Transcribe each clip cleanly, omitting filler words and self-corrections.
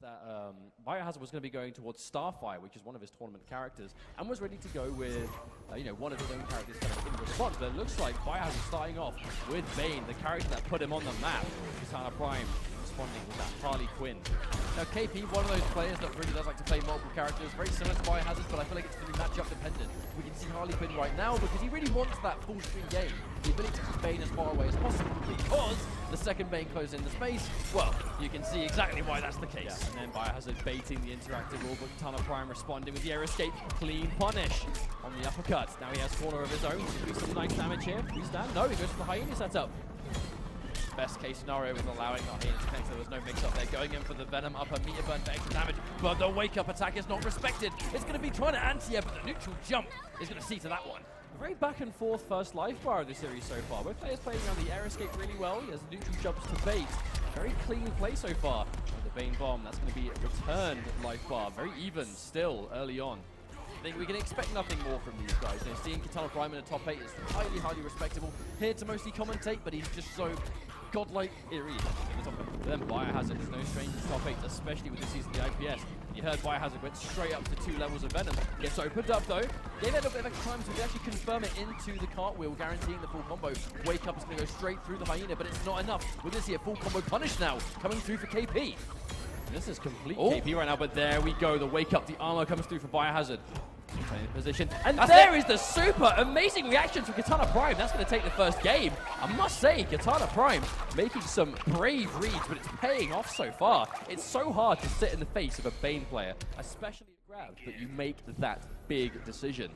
that Biohazard was going to be going towards Starfire, which is one of his tournament characters, and was ready to go with, one of his own characters kind of in response. But it looks like Biohazard starting off with Bane, the character that put him on the map. Kitana Prime responding with that Harley Quinn. Now KP, one of those players that really does like to play multiple characters, very similar to Biohazard, but I feel like it's going to be matchup dependent. We can see Harley Quinn right now because he really wants that full screen game. The ability to keep Bane as far away as possible, because the second Bane closes in the space, well, you can see exactly why that's the case. Yeah. And then Biohazard baiting the interactive wall, but Kitana Prime responding with the air escape, clean punish on the uppercut. Now he has corner of his own, he can do some nice damage here. Freestand? No, he goes for the Hyena setup. Best case scenario was allowing the Hyena to connect, so there was no mix-up there. Going in for the Venom upper, meter burn for extra damage, but the wake-up attack is not respected. It's going to be trying to anti-air, but the neutral jump is going to see to that one. Very back and forth first life bar of the series so far. Both players playing around the air escape really well. He has neutral jumps to bait. Very clean play so far. And the Bane bomb, that's going to be a returned life bar. Very even still early on. I think we can expect nothing more from these guys. Seeing Kitana Prime in the top 8 is highly, highly respectable. Here to mostly commentate, but he's just so godlike. Here he is. But then Biohazard is no stranger to top 8, especially with this season the IPS. You heard Biohazard went straight up to 2 levels of Venom. Gets opened up though. Gave it a little bit of extra time to actually confirm it into the cartwheel, guaranteeing the full combo. Wake up is going to go straight through the Hyena, but it's not enough. We're going to see a full combo punish now, coming through for KP. This is complete KP right now, but there we go. The wake up, the armor comes through for Biohazard. In position, and there is the super amazing reaction from Kitana Prime. That's going to take the first game. I must say, Kitana Prime making some brave reads, but it's paying off so far. It's so hard to sit in the face of a Bane player, especially at grabs, but you make that big decision.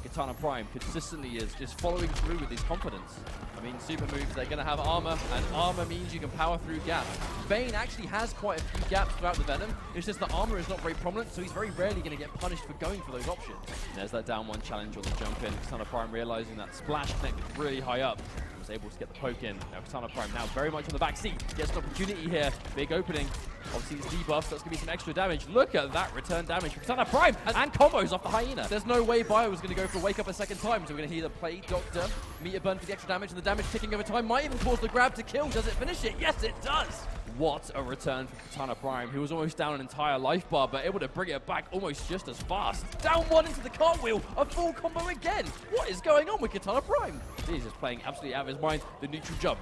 Kitana Prime consistently is just following through with his confidence. I mean, super moves, they're going to have armor, and armor means you can power through gaps. Bane actually has quite a few gaps throughout the Venom. It's just the armor is not very prominent, so he's very rarely going to get punished for going for those options. There's that down one challenge on the jump in. Kitana Prime realizing that splash connected really high up. Was able to get the poke in. Now Kitana Prime now very much on the back seat. Gets an opportunity here. Big opening. Obviously it's debuffs, so that's going to be some extra damage. Look at that return damage from Kitana Prime and combos off the Hyena. There's no way Bio was going to go for a wake up a second time, so we're going to hear the play Doctor, meter burn for the extra damage, and the damage ticking over time might even cause the grab to kill. Does it finish it? Yes, it does! What a return from Kitana Prime, who was almost down an entire life bar, but able to bring it back almost just as fast. Down one into the cartwheel, a full combo again. What is going on with Kitana Prime? He's just playing absolutely out of his mind. The neutral jump,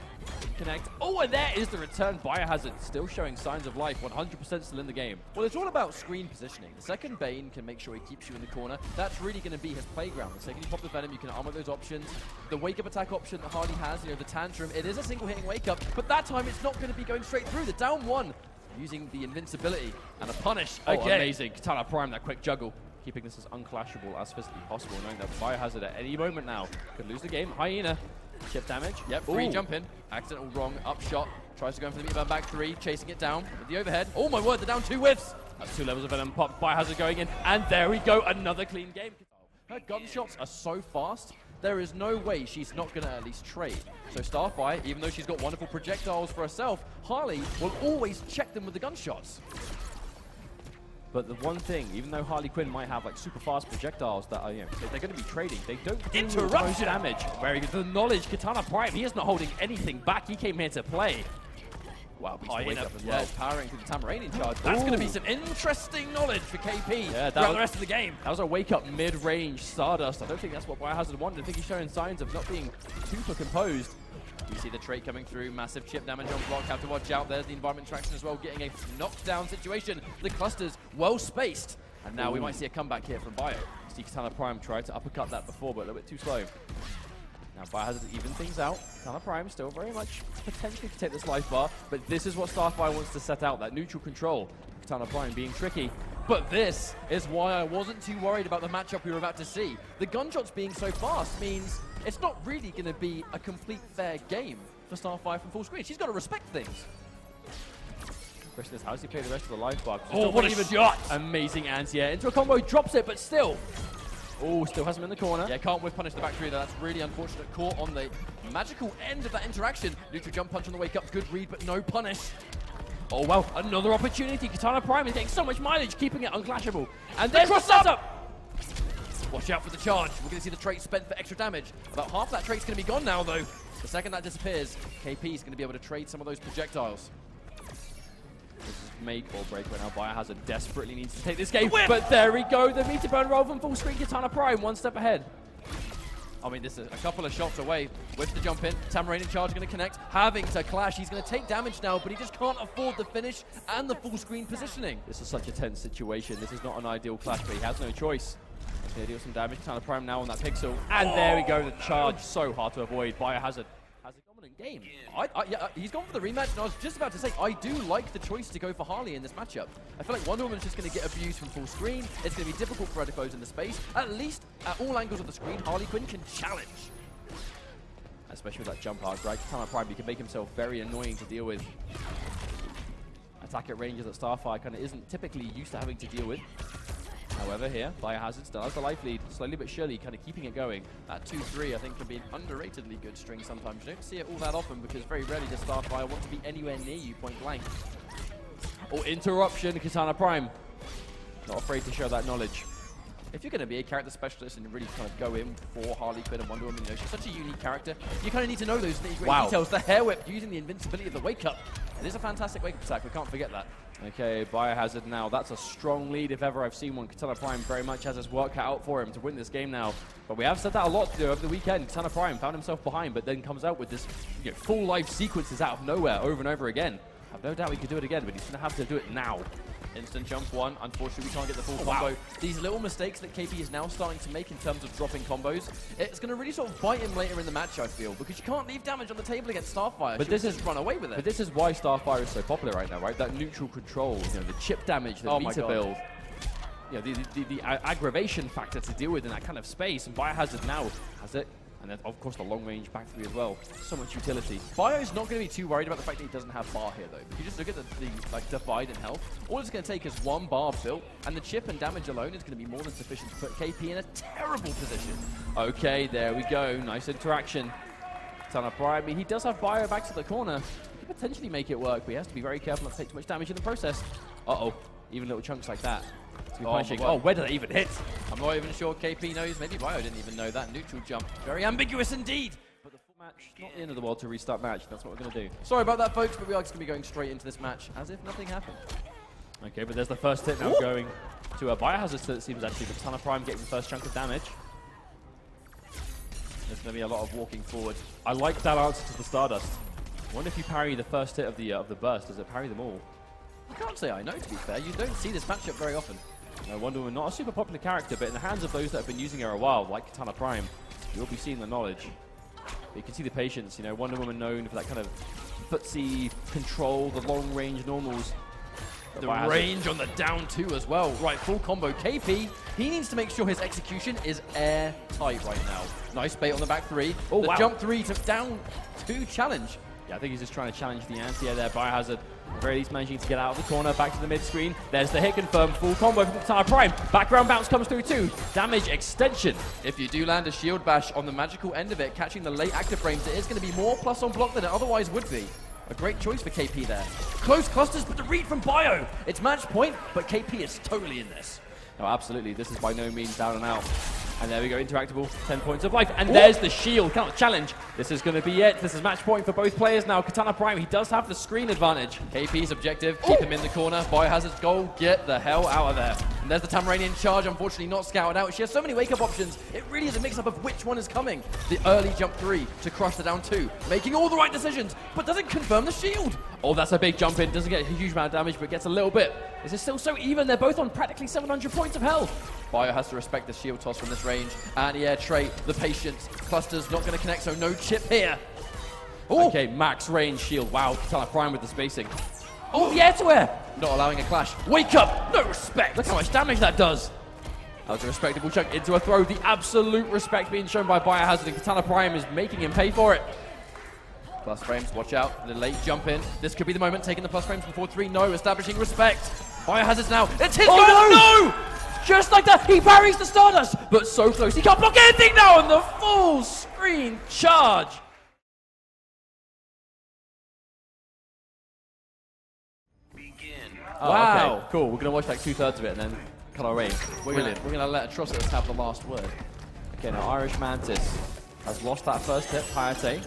connect. Oh, and there is the return. Biohazard still showing signs of life, 100% still in the game. Well, it's all about screen positioning. The second Bane can make sure he keeps you in the corner. That's really going to be his playground. The second you pop the Venom, you can armor those options. The wake-up attack option that Harley has, the tantrum, it is a single-hitting wake-up, but that time it's not going to be going straight through. The down one, using the invincibility and a punish. Again. Amazing. Kitana Prime, that quick juggle. Keeping this as unclashable as physically possible, knowing that Biohazard at any moment now could lose the game. Hyena, chip damage. Yep, free jump in. Accidental wrong, up shot. Tries to go in for the meter burn back 3, chasing it down with the overhead. Oh my word, they're down 2 whiffs. That's 2 levels of Venom pop. Biohazard going in, and there we go, another clean game. Her gunshots are so fast, there is no way she's not going to at least trade. So Starfire, even though she's got wonderful projectiles for herself, Harley will always check them with the gunshots. But the one thing, even though Harley Quinn might have like super fast projectiles that are, they're going to be trading, they don't do most damage. Very good. The knowledge, Kitana Prime, he is not holding anything back. He came here to play. Wow, wake up as well, powering through the Tamaranian charge. That's going to be some interesting knowledge for KP throughout the rest of the game. That was a wake-up mid-range Stardust. I don't think that's what Biohazard wanted. I think he's showing signs of not being super composed. You see the trait coming through, massive chip damage on block, have to watch out. There's the environment traction as well, getting a knockdown situation. The clusters well spaced. And now we might see a comeback here from Bio. See Kitana Prime tried to uppercut that before, but a little bit too slow. Now Biohazard even things out. Kitana Prime still very much potentially to take this life bar, but this is what Starfire wants to set out, that neutral control. Kitana Prime being tricky. But this is why I wasn't too worried about the matchup we were about to see. The gunshots being so fast means it's not really going to be a complete fair game for Starfire from full screen. She's got to respect things. Question is, how does he play the rest of the life bar? Oh, what a shot! Amazing anti-air into a combo, drops it, but still. Oh, still has him in the corner. Yeah, can't whiff punish the back 3 though. That's really unfortunate. Caught on the magical end of that interaction. Neutral jump punch on the wake up. Good read, but no punish. Oh, well, another opportunity. Kitana Prime is getting so much mileage, keeping it unclashable. And then cross up! Watch out for the charge. We're going to see the trait spent for extra damage. About half that trait's going to be gone now, though. The second that disappears, KP is going to be able to trade some of those projectiles. This is make or break right now. Biohazard desperately needs to take this game, but there we go. The meter burn roll from full screen. Kitana Prime, one step ahead. I mean, this is a couple of shots away with the jump in. Tamarain charge going to connect, having to clash. He's going to take damage now, but he just can't afford the finish and the full screen positioning. This is such a tense situation. This is not an ideal clash, but he has no choice. He's going to deal some damage. Kitana Prime now on that pixel. And there we go. The charge so hard to avoid. Biohazard has a dominant game. Yeah, he's gone for the rematch, and I was just about to say, I do like the choice to go for Harley in this matchup. I feel like Wonder Woman's just going to get abused from full screen. It's going to be difficult for her to close in the space. At least, at all angles of the screen, Harley Quinn can challenge. Especially with that jump hard, right? Kitana Prime, he can make himself very annoying to deal with. Attack at ranges that Starfire kind of isn't typically used to having to deal with. However, here, Biohazard still has the life lead, slowly but surely kind of keeping it going. That 2-3, I think, can be an underratedly good string sometimes. You don't see it all that often because very rarely does Starfire want to be anywhere near you point blank. Or interruption, Kitana Prime. Not afraid to show that knowledge. If you're going to be a character specialist and really kind of go in for Harley Quinn and Wonder Woman, you know, she's such a unique character, you kind of need to know those nitty-gritty details. The hair whip using the invincibility of the wake-up. It is a fantastic wake-up attack, we can't forget that. Okay, Biohazard now. That's a strong lead if ever I've seen one. Kitana Prime very much has his work cut out for him to win this game now. But we have said that a lot over the weekend. Kitana Prime found himself behind, but then comes out with this full life sequences out of nowhere over and over again. I've no doubt we could do it again, but he's going to have to do it now. Instant jump one. Unfortunately, we can't get the full combo. Wow. These little mistakes that KP is now starting to make in terms of dropping combos, it's going to really sort of bite him later in the match, I feel, because you can't leave damage on the table against Starfire. But this is run away with it. But this is why Starfire is so popular right now, right? That neutral control, the chip damage, the meter build. The aggravation factor to deal with in that kind of space, and Biohazard now has it. And then, of course, the long-range back three as well. So much utility. Bio's not going to be too worried about the fact that he doesn't have bar here, though. If you just look at the divide in health, all it's going to take is one bar built, and the chip and damage alone is going to be more than sufficient to put KP in a terrible position. Okay, there we go. Nice interaction. Kitana Prime. He does have Bio back to the corner. He could potentially make it work, but he has to be very careful not to take too much damage in the process. Uh-oh. Even little chunks like that. Oh, where did that even hit? I'm not even sure KP knows. Maybe Bio didn't even know that. Neutral jump. Very ambiguous indeed. But the full match, not the end of the world to restart match. That's what we're going to do. Sorry about that, folks, but we are just going to be going straight into this match as if nothing happened. Okay, but there's the first hit now going to a Biohazard, so it seems actually. But Kitana Prime getting the first chunk of damage. There's going to be a lot of walking forward. I like that answer to the Stardust. I wonder if you parry the first hit of the burst. Does it parry them all? I can't say I know, to be fair. You don't see this matchup very often. Wonder Woman, not a super popular character, but in the hands of those that have been using her a while, like Kitana Prime, you'll be seeing the knowledge. But you can see the patience. Wonder Woman known for that kind of footsie control, the long-range normals. The range on the down two as well. Right, full combo. KP, he needs to make sure his execution is airtight right now. Nice bait on the back three. Oh, the jump three to down two challenge. Yeah, I think he's just trying to challenge the anti-air there. Biohazard, at the very least, managing to get out of the corner, back to the mid-screen. There's the hit confirmed, full combo from Kitana Prime. Background bounce comes through too. Damage extension. If you do land a shield bash on the magical end of it, catching the late active frames, it is going to be more plus on block than it otherwise would be. A great choice for KP there. Close clusters, but the read from Bio. It's match point, but KP is totally in this. No, absolutely. This is by no means down and out. And there we go, interactable, 10 points of life. And there's the shield, cannot challenge. This is going to be it. This is match point for both players now. Kitana Prime, he does have the screen advantage. KP's objective, keep him in the corner. Biohazard's goal, get the hell out of there. And there's the Tamaranian charge, unfortunately not scouted out. She has so many wake-up options. It really is a mix-up of which one is coming. The early jump three to crush the down two, making all the right decisions, but doesn't confirm the shield. Oh, that's a big jump in. Doesn't get a huge amount of damage, but gets a little bit. This is still so even. They're both on practically 700 points of health. Bio has to respect the shield toss from this range. Anti-air trait, the patience. Cluster's not going to connect, so no chip here. Ooh. Okay, max range shield. Wow, Kitana Prime with the spacing. Oh, the air-to-air. Not allowing a clash. Wake up. No respect. Look how much damage that does. That was a respectable chunk into a throw. The absolute respect being shown by Biohazard, and Kitana Prime is making him pay for it. Plus frames, watch out. The late jump in. This could be the moment, taking the plus frames from 4-3. No, establishing respect. Biohazard's now. It's his goal. No! Just like that, he parries the Stardust, but so close. He can't block anything now, and the full screen charge. Begin. Oh, wow. Okay, cool. We're going to watch like 2/3 of it and then cut our range. We're going to let Atrocitus have the last word. Okay, now Irishmantis has lost that first hit, Hayatei.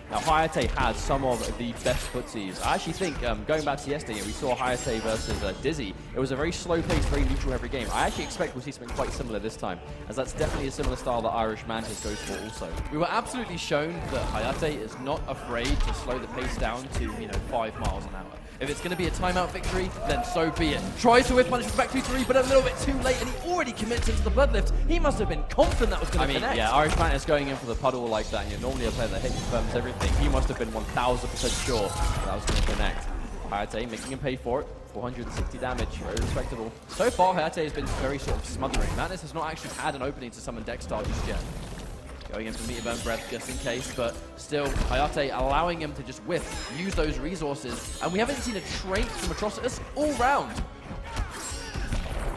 Now, Hayatei had some of the best footsies. I actually think, going back to yesterday, we saw Hayatei versus Dizzy. It was a very slow-paced, very neutral every game. I actually expect we'll see something quite similar this time, as that's definitely a similar style that Irishmantis goes for also. We were absolutely shown that Hayatei is not afraid to slow the pace down to, 5 miles an hour. If it's going to be a timeout victory, then so be it. Tries to whip punish back 2-3, but a little bit too late, and he already commits into the bloodlift. He must have been confident that was going to connect. Yeah, Irishmantis going in for the puddle like that, normally a player that hit confirms everything. He must have been 1000% sure that was going to connect. Hayatei making him pay for it. 460 damage, very respectable. So far, Hayatei has been very sort of smothering. Madness has not actually had an opening to summon Dexter just yet. Going in for meter burn breath just in case, but still, Hayatei allowing him to just whiff, use those resources, and we haven't seen a trait from Atrocitus all round.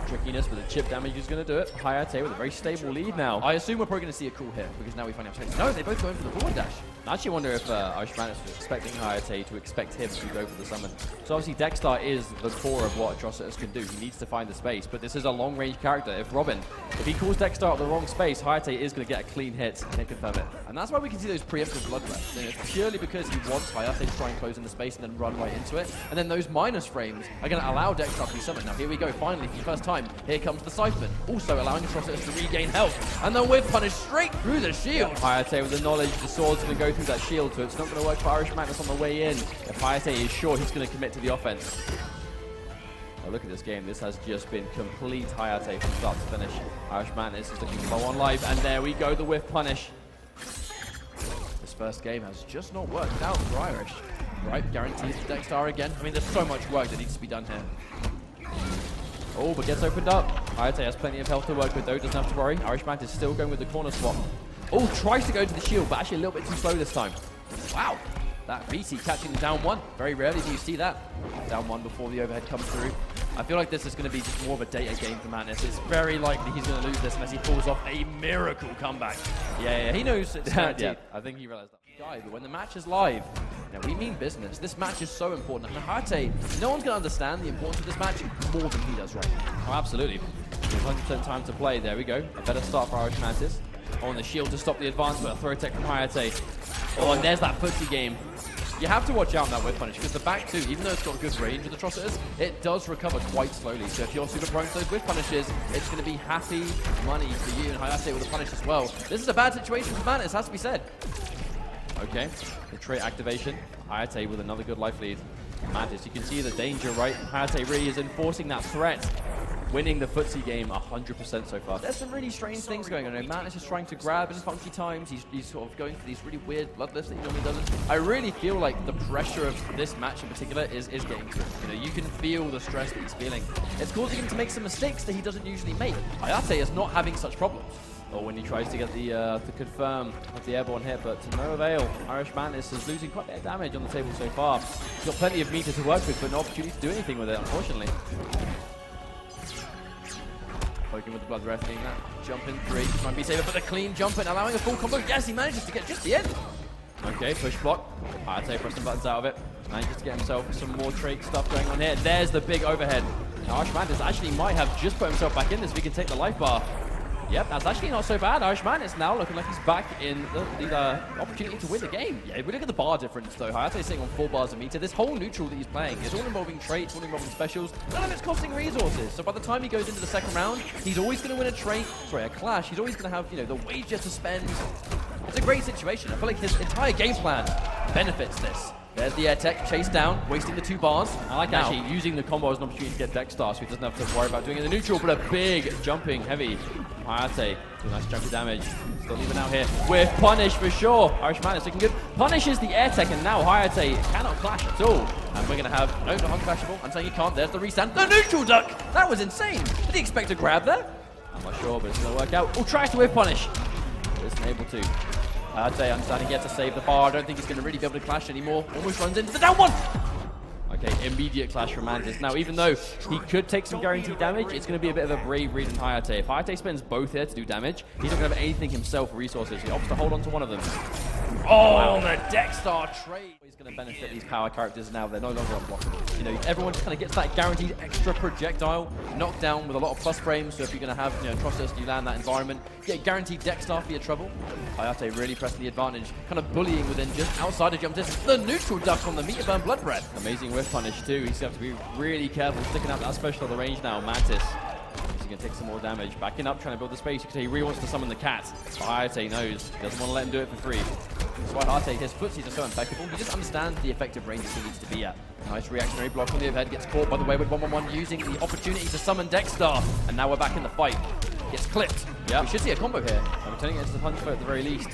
Trickiness, but the chip damage is going to do it. Hayatei with a very stable lead now. I assume we're probably going to see a cool hit, because now we find out. No, they both go in for the forward dash. I actually wonder if Irishmantis was expecting Hayatei to expect him to go for the summon. So obviously Dexter is the core of what Atrocitus can do. He needs to find the space, but this is a long-range character. If he calls Dexter out the wrong space, Hayatei is going to get a clean hit and confirm it. And that's why we can see those preemptive blood breaths. And it's purely because he wants Hayatei to try and close in the space and then run right into it. And then those minus frames are going to allow Dexter to be summoned. Now here we go, finally, for the first time. Here comes the Siphon, also allowing Atrocitus to regain health. And the whip punish straight through the shield. Hayatei with the knowledge the sword's going to go through that shield, so it's not going to work for Irishmantis on the way in. If Hayatei is sure he's going to commit to the offense. Oh, look at this game. This has just been complete Hayatei from start to finish. Irishmantis is looking low on life, and there we go, the whiff punish. This first game has just not worked out for Irish. Right, guarantees for Dexter again. I mean, there's so much work that needs to be done here. Oh, but gets opened up. Hayatei has plenty of health to work with, though. Doesn't have to worry. Irishmantis is still going with the corner swap. Oh, tries to go to the shield, but actually a little bit too slow this time. Wow. That VC catching the down one. Very rarely do you see that. Down one before the overhead comes through. I feel like this is going to be just more of a data game for Madness. It's very likely he's going to lose this unless he pulls off a miracle comeback. Yeah, he knows it's guaranteed. Yeah, I think he realized that. But when the match is live, we mean business. This match is so important. And Hayatei, no one's going to understand the importance of this match more than he does right now. Oh, absolutely. 100% time to play. There we go. A better start for Irishmantis. On the shield to stop the advance, but a throw tech from Hayatei. Oh, and there's that footsie game. You have to watch out on that whip punish, because the back two, even though it's got good range with Atrocitus, it does recover quite slowly. So if you're super prone to those whip punishes, it's going to be happy money for you, and Hayatei with a punish as well. This is a bad situation for Madness, has to be said. Okay, the trait activation. Hayatei with another good life lead. Mantis, you can see the danger, right? Hayatei really is enforcing that threat. Winning the footsie game 100% so far. There's some really strange things going on. Mantis is trying to grab in funky times. He's sort of going for these really weird bloodlifts that he normally doesn't. I really feel like the pressure of this match in particular is getting to him. You can feel the stress that he's feeling. It's causing him to make some mistakes that he doesn't usually make. Hayatei is not having such problems. Or when he tries to get the to confirm with the airborne hit, but to no avail. Irishmantis is losing quite a bit of damage on the table so far. He's got plenty of meter to work with, but no opportunity to do anything with it, unfortunately. Poking with the blood breath, getting that jump in 3. Trying to be safer, but the clean jump in, allowing a full combo. Yes, he manages to get just the end. Okay, push block. Hayatei pressing buttons out of it. Manages to get himself some more trait stuff going on here. There's the big overhead. Now, Irishmantis actually might have just put himself back in this. We can take the life bar. Yep, that's actually not so bad. Irishmantis now looking like he's back in the opportunity to win the game. Yeah, if we look at the bar difference though, Hayatei's sitting on 4 bars a meter. This whole neutral that he's playing is all involving traits, all involving specials. None of it's costing resources. So by the time he goes into the second round, he's always going to win a trait, a clash. He's always going to have, the wages to spend. It's a great situation. I feel like his entire game plan benefits this. There's the air tech, chase down, wasting the 2 bars. I like actually using the combo as an opportunity to get Dexter, so he doesn't have to worry about doing it in the neutral, but a big jumping heavy. Hayatei, a nice chunk of damage. Still leaving out here with punish for sure. Irishmantis looking good. Punishes the air tech, and now Hayatei cannot clash at all. And we're going to have, no, not unclashable. I'm saying he can't. There's the restand. The neutral duck! That was insane. Did he expect a grab there? I'm not sure, but it's going to work out. Oh, tries to whip punish. But isn't able to. Hayatei understanding he had to save the bar. I don't think he's going to really be able to clash anymore. Almost runs into the down one. Okay, immediate clash from Mantis. Now, even though he could take some guaranteed damage, it's going to be a bit of a brave read in Hayatei. If Hayatei spends both here to do damage, he's not going to have anything himself for resources. He opts to hold on to one of them. Oh, the Dexter trade is going to benefit these power characters now. They're no longer unblockable. You know, everyone just kind of gets that guaranteed extra projectile knocked down with a lot of plus frames. So if you're going to have, you know, Atrocitus, you land that environment, you get guaranteed Dexter for your trouble. Hayatei really pressing the advantage, kind of bullying within just outside of jump distance. The neutral duck on the meter burn blood breath. Amazing whiff punish too. He's going to have to be really careful sticking out that special on the range now. Mantis. He's going to take some more damage. Backing up, trying to build the space. You can see he really wants to summon the cat. But Hayatei knows. He doesn't want to let him do it for free. That's why Hayatei, his footsies are so impeccable. He just understands the effective ranges he needs to be at. Nice reactionary block on the overhead. Gets caught by the way with 1-1-1, using the opportunity to summon Dexter. And now we're back in the fight. Gets clipped. Yeah, we should see a combo here. I'm turning it into the punch for at the very least.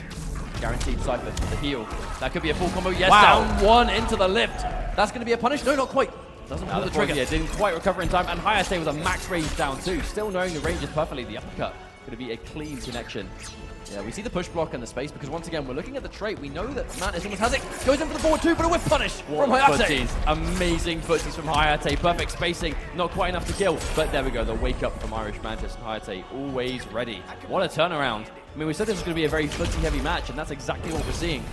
Guaranteed Cypher, the heal. That could be a full combo. Yes, wow. Down one into the lift. That's going to be a punish. No, not quite. Doesn't pull the trigger. Yeah, didn't quite recover in time. And Hayatei with a max range down too. Still knowing the ranges perfectly. The uppercut going to be a clean connection. Yeah, we see the push block in the space because once again, we're looking at the trait. We know that Mantis almost has it. Goes in for the forward two, but a whiff punish from Hayatei. Amazing footsies from Hayatei. Perfect spacing. Not quite enough to kill. But there we go. The wake up from Irishmantis and Hayatei. Always ready. What a turnaround. I mean, we said this was going to be a very footsie heavy match, and that's exactly what we're seeing.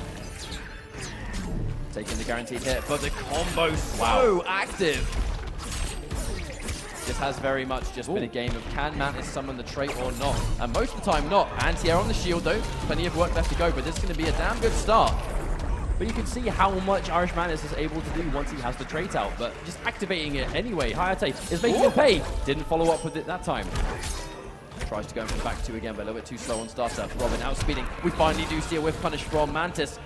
Taking the guaranteed hit, but the combo so active. This has very much just been a game of can Mantis summon the trait or not. And most of the time not. Anti-air on the shield though. Plenty of work left to go, but this is going to be a damn good start. But you can see how much Irishmantis is able to do once he has the trait out. But just activating it anyway. Hayatei is making it pay. Didn't follow up with it that time. Tries to go for the back two again, but a little bit too slow on startup. Robin outspeeding. We finally do see a whiff punish from Mantis.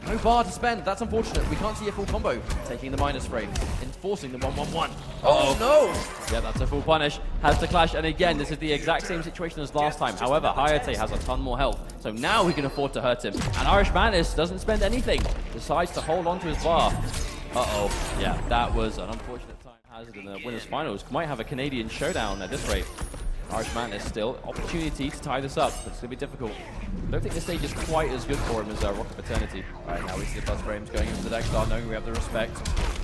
No bar to spend. That's unfortunate. We can't see a full combo. Taking the minus frame. Enforcing the 1-1-1. Oh, no! Yeah, that's a full punish. Has to clash. And again, this is the exact same situation as last time. However, Hayatei has a ton more health. So now he can afford to hurt him. And Irishmantis doesn't spend anything. Decides to hold on to his bar. Uh-oh. Yeah, that was an unfortunate time. Hazard in the Winners Finals. Might have a Canadian showdown at this rate. Irishmantis still. Opportunity to tie this up, but it's going to be difficult. I don't think this stage is quite as good for him as Rock of Eternity. Alright, now we see the plus frames going into the Dexter, knowing we have the respect.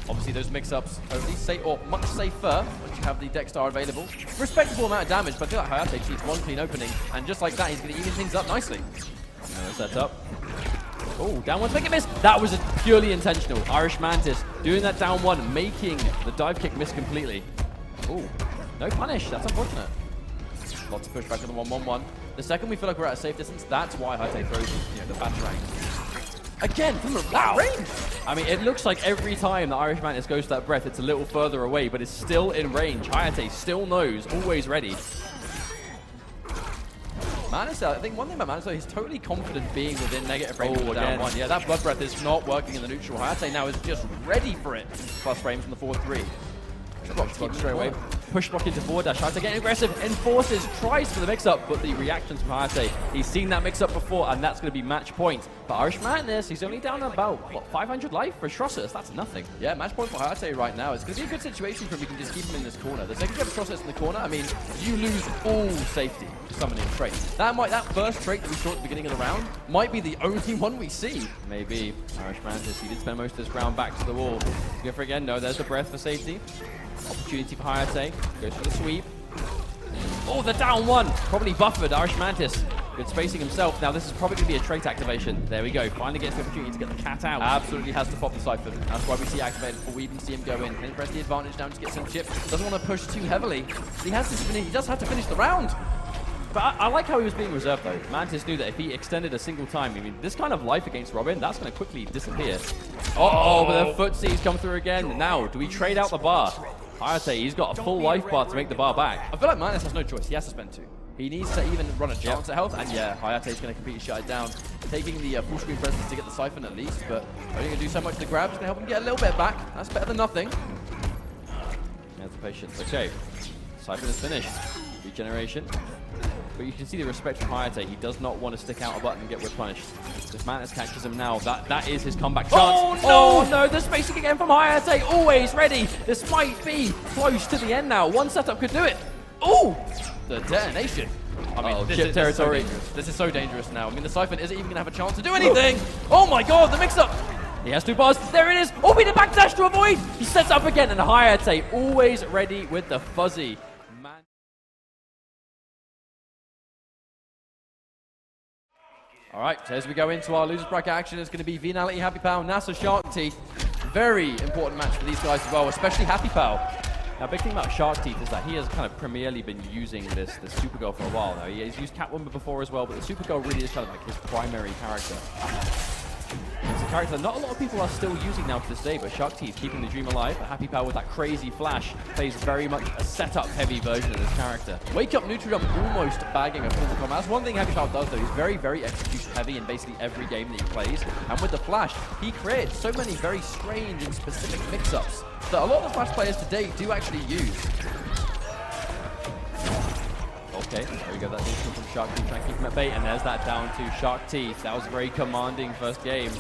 Obviously those mix-ups are at least safe, or much safer once you have the Dexter available. Respectable amount of damage, but I feel like Hayatei needs one clean opening, and just like that, he's going to even things up nicely. Set up. Oh, down one, make it miss. That was purely intentional. Irishmantis doing that down one, making the dive kick miss completely. Oh, no punish. That's unfortunate. Lots of pushback on the 1-1-1. The second we feel like we're at a safe distance, that's why Hayatei throws, you know, the batarang. Again, from the range. I mean, it looks like every time the Irishmantis goes to that breath, it's a little further away, but it's still in range. Hayatei still knows, always ready. Mantis, I think one thing about Mantis, though, he's totally confident being within negative range of down one. Yeah, that blood breath is not working in the neutral. Hayatei now is just ready for it. Plus frames from the forward three. Block straight away. Push block into forward dash. Hayatei getting aggressive. Enforces, tries for the mix-up, but the reactions from Hayatei. He's seen that mix-up before, and that's going to be match point. But Irishmantis, he's only down about, what, 500 life for Atrocitus? That's nothing. Yeah, match point for Hayatei right now. It's going to be a good situation for him. We can just keep him in this corner. The second you have Atrocitus in the corner, I mean, you lose all safety summoning trait. That first trait that we saw at the beginning of the round might be the only one we see. Maybe. Irishmantis, he did spend most of this round back to the wall. Go for again. No, there's the breath for safety. Opportunity for Hayatei. Goes for the sweep. Oh, the down one. Probably buffered. Irishmantis. Good spacing himself. Now, this is probably going to be a trait activation. There we go. Finally gets the opportunity to get the cat out. Absolutely has to pop the Cypher. That's why we see activated before we even see him go in. And press the advantage down to get some chips. Doesn't want to push too heavily. He has to finish. He does have to finish the round. But I like how he was being reserved, though. Mantis knew that if he extended a single time, I mean, this kind of life against Robin, that's going to quickly disappear. But the footsies come through again. Now, do we trade out the bar? Hayatei, he's got a full life bar to make the bar back. I feel like Mantis has no choice. He has to spend two. He needs to even run a chance at health, and yeah, Hayatei's going to completely shut it down. Taking the full screen presence to get the siphon at least, but only going to do so much. The grab is going to help him get a little bit back. That's better than nothing. There's the patience. Okay, siphon is finished. Regeneration. But you can see the respect from Hayatei. He does not want to stick out a button and get whip punished. If Mantis catches him now, that is his comeback chance. Oh no, the spacing again from Hayatei. Always ready. This might be close to the end now. One setup could do it. Oh, the detonation. I mean, chip territory. This is so dangerous now. I mean, the Siphon isn't even going to have a chance to do anything. Oh my god, the mix-up. He has two bars. There it is. Oh, we need a backdash to avoid. He sets up again, and Hayatei always ready with the fuzzy. All right, so as we go into our losers bracket action, it's going to be Venality, HappyPow, NASA, Shark Teeth. Very important match for these guys as well, especially HappyPow. Now, big thing about Shark Teeth is that he has kind of premierly been using this Supergirl for a while now. He's used Catwoman before as well, but the Supergirl really is kind of like his primary character. It's a character not a lot of people are still using now to this day, but Shark Teeth keeping the dream alive. But HappyPow with that crazy flash plays very much a setup-heavy version of this character. Wake Up, neutral jump, almost bagging a full combat. That's one thing HappyPow does though. He's very, very execution-heavy in basically every game that he plays. And with the flash, he creates so many very strange and specific mix-ups that a lot of the Flash players today do actually use. Okay, there we go, that neutral from Shark Teeth, trying to keep him at bait, and there's that down to Shark Teeth. That was a very commanding first game.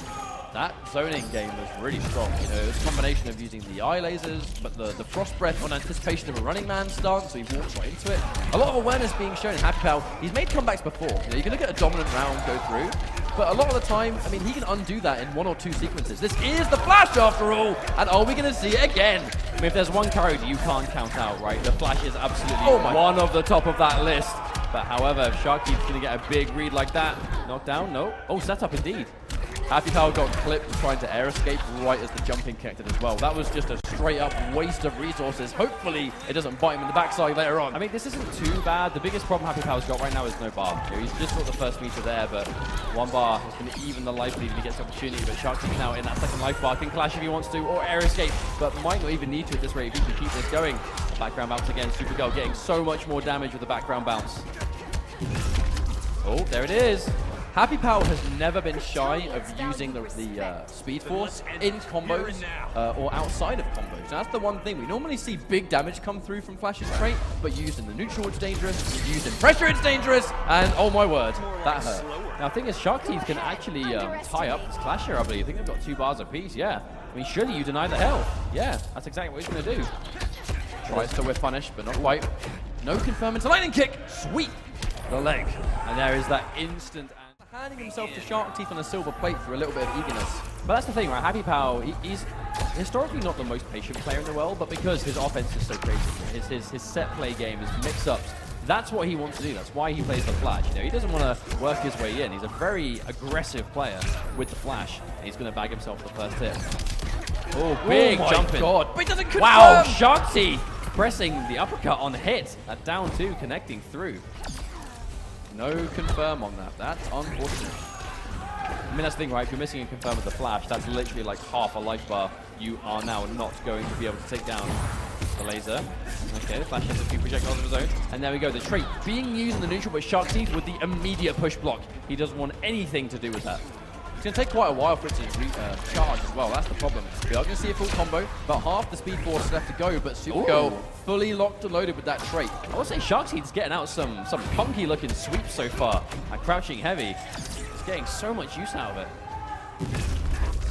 That zoning game was really strong. You know, it was a combination of using the eye lasers, but the frost breath on anticipation of a running man stance, so he walks right into it. A lot of awareness being shown in HappyPow. He's made comebacks before. You know, you can look at a dominant round go through, but a lot of the time, I mean, he can undo that in 1 or 2 sequences. This is the Flash after all, and are we going to see it again? I mean, if there's one character you can't count out, right, the Flash is absolutely one of the top of that list. But however, Shark Teeth's going to get a big read like that. Knockdown, no. Oh, setup indeed. HappyPow got clipped trying to air escape right as the jumping connected as well. That was just a straight up waste of resources. Hopefully it doesn't bite him in the backside later on. I mean, this isn't too bad. The biggest problem HappyPow's got right now is no bar. You know, he's just got the first meter there, but 1 bar is going to even the life lead if he gets the opportunity. But Shark Teeth now in that second life bar can clash if he wants to, or air escape, but might not even need to at this rate if he can keep this going. Background bounce again. Supergirl getting so much more damage with the background bounce. Oh, there it is. HappyPow has never been shy of using the Speed Force in combos or outside of combos. Now, that's the one thing. We normally see big damage come through from Flash's trait, but used in the neutral, it's dangerous. Used in pressure, it's dangerous. And oh my word, that hurt. Now, the thing is, Shark Teeth can actually tie up this Clash here, I believe. I think they've got 2 bars apiece, yeah. I mean, surely you deny the health. Yeah, that's exactly what he's going to do. Tries to whip punish, but not quite. No confirm into lightning kick. Sweep the leg. And there is that instant... handing himself to Shark Teeth on a silver plate for a little bit of eagerness. But that's the thing, right? HappyPow, he's historically not the most patient player in the world, but because his offense is so crazy, his set play game, his mix-ups, that's what he wants to do. That's why he plays the Flash. You know, he doesn't want to work his way in. He's a very aggressive player with the Flash. He's going to bag himself the first hit. Oh, big jumping. Oh my god. But he doesn't confirm. Wow, Shark Teeth pressing the uppercut on hit. That down 2 connecting through. No confirm on that. That's unfortunate. I mean, that's the thing, right? If you're missing a confirm with the Flash, that's literally like half a life bar. You are now not going to be able to take down the laser. Okay, the Flash has a few projectiles of his own. And there we go. The trait being used in the neutral by Shark Teeth with the immediate push block. He doesn't want anything to do with that. It's going to take quite a while for it to charge as well. That's the problem. We are going to see a full combo. About half the Speed Force left to go, but Supergirl fully locked and loaded with that trait. I would say Shark Teeth's getting out some funky looking sweeps so far. And crouching heavy. He's getting so much use out of it.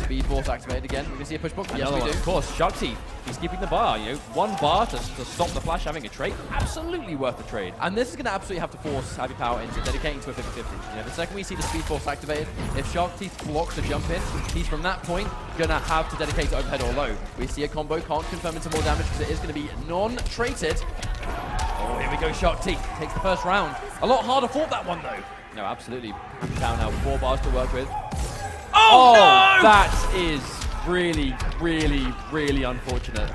Speed Force activated again. We're going to see a push block. Yes, we do. Of course, Shark Teeth. He's keeping the bar. You know, 1 bar to stop the Flash having a trade. Absolutely worth the trade. And this is going to absolutely have to force HappyPow into dedicating to a 50-50. You know, the second we see the Speed Force activated, if Shark Teeth blocks the jump in, he's from that point going to have to dedicate to overhead or low. We see a combo, can't confirm into more damage because it is going to be non-traded. Oh, here we go, Shark Teeth takes the first round. A lot harder fought that one though. No, absolutely. HappyPow now 4 bars to work with. Oh, no! That is really, really, really unfortunate.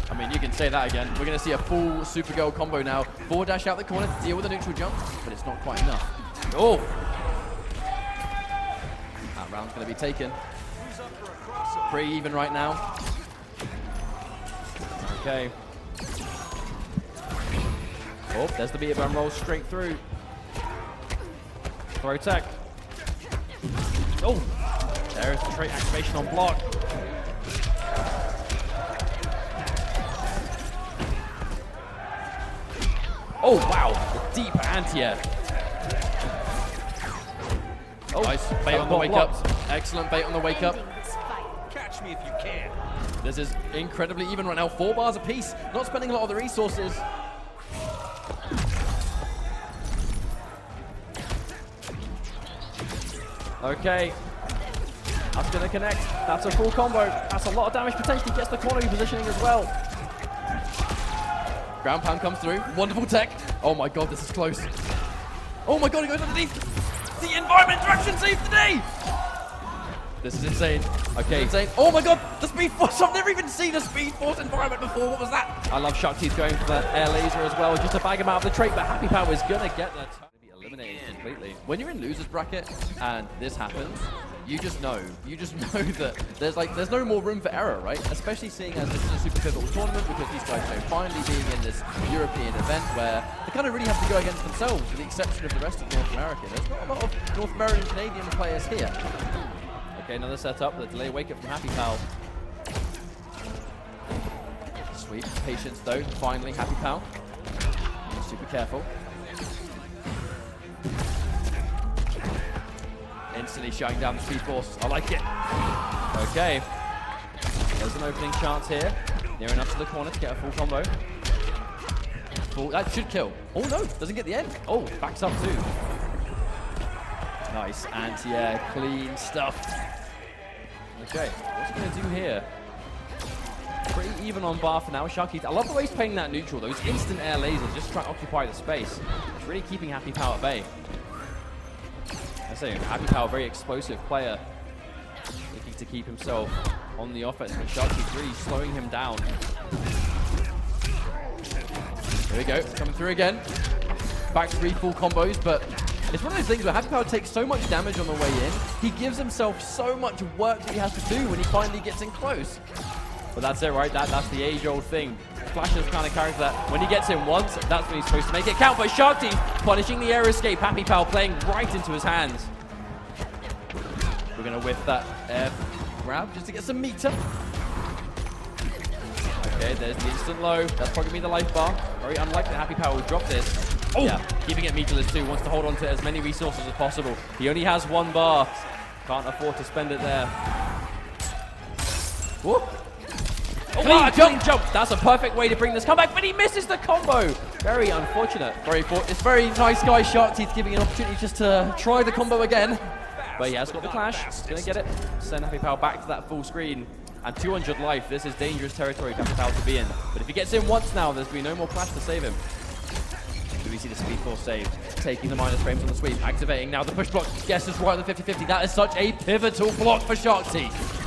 I mean, you can say that again. We're going to see a full Supergirl combo now. 4 dash out the corner to deal with a neutral jump, but it's not quite enough. Oh! That round's going to be taken. Pretty even right now. Okay. Oh, there's the beat button roll straight through. Throw tech. Oh, there is the trait activation on block. Oh, wow, the deep anti-air. Oh, nice bait on the wake up. Excellent bait on the wake up. Catch me if you can. This is incredibly even right now. 4 bars apiece. Not spending a lot of the resources. Okay, that's going to connect. That's a full combo. That's a lot of damage potentially. Gets the corner positioning as well. Ground pound comes through. Wonderful tech. Oh my god, this is close. Oh my god, it goes underneath. The environment interaction save today! This is insane. Okay. Insane. Oh my god, the Speed Force. I've never even seen a Speed Force environment before. What was that? I love Shakti's going for the air laser as well, just to bag him out of the trait, but HappyPow is going to get that. Eliminated completely. When you're in losers bracket and this happens, you just know that there's no more room for error, right? Especially seeing as this is a super pivotal tournament, because these guys are finally being in this European event where they kind of really have to go against themselves, with the exception of the rest of North America. There's not a lot of North American and Canadian players here. Okay, another setup. The delay wake up from HappyPow. Sweet patience though. Finally, HappyPow. Super careful. Instantly shutting down the Speed Force. I like it. Okay. There's an opening chance here. Near enough to the corner to get a full combo. That should kill. Oh no, doesn't get the end. Oh, backs up too. Nice anti-air, clean stuff. Okay, what's he gonna do here? Pretty even on bar for now. Sharky, I love the way he's playing that neutral. Those instant air lasers just trying to occupy the space. It's really keeping HappyPow at bay. I say, HappyPow, a very explosive player, looking to keep himself on the offense, but Sharky's really slowing him down. There we go, coming through again. Back 3 full combos, but it's one of those things where HappyPow takes so much damage on the way in, he gives himself so much work that he has to do when he finally gets in close. But that's it, right? That's the age-old thing. Flash is kind of character that when he gets in once, that's when he's supposed to make it count. But Sharky punishing the air escape. HappyPow playing right into his hands. We're going to whiff that air grab just to get some meter. Okay, there's the instant low. That's probably going to be the life bar. Very unlikely HappyPow will drop this. Oh, yeah, keeping it meterless too. Wants to hold on to as many resources as possible. He only has 1 bar. Can't afford to spend it there. Whoop. Oh, jump! That's a perfect way to bring this comeback, but he misses the combo. Very unfortunate. It's very nice guy Shark Teeth giving an opportunity just to try the combo again. But he has got the clash. He's going to get it. Send HappyPow back to that full screen. And 200 life. This is dangerous territory for HappyPow to be in. But if he gets in once now, there's going to be no more clash to save him. Do we see the Speed Force save? Taking the minus frames on the sweep. Activating now the push block. Guesses right on the 50-50. That is such a pivotal block for Shark Teeth.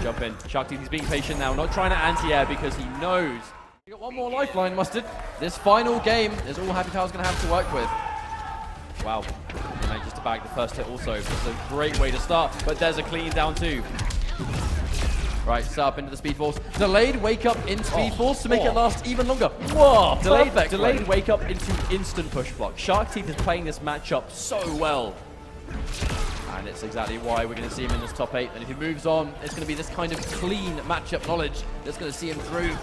Jump in. Shark Teeth is being patient now, not trying to anti-air because he knows. You got 1 more lifeline, Mustard. This final game is all HappyPow's going to have to work with. Wow. He manages to bag the first hit also. It's a great way to start, but there's a clean down too. Right, set up into the Speed Force. Delayed wake up in Speed Force to make it last even longer. Whoa! Delayed wake up into instant push block. Shark Teeth is playing this matchup so well. And it's exactly why we're going to see him in this top 8. And if he moves on, it's going to be this kind of clean matchup knowledge that's going to see him through.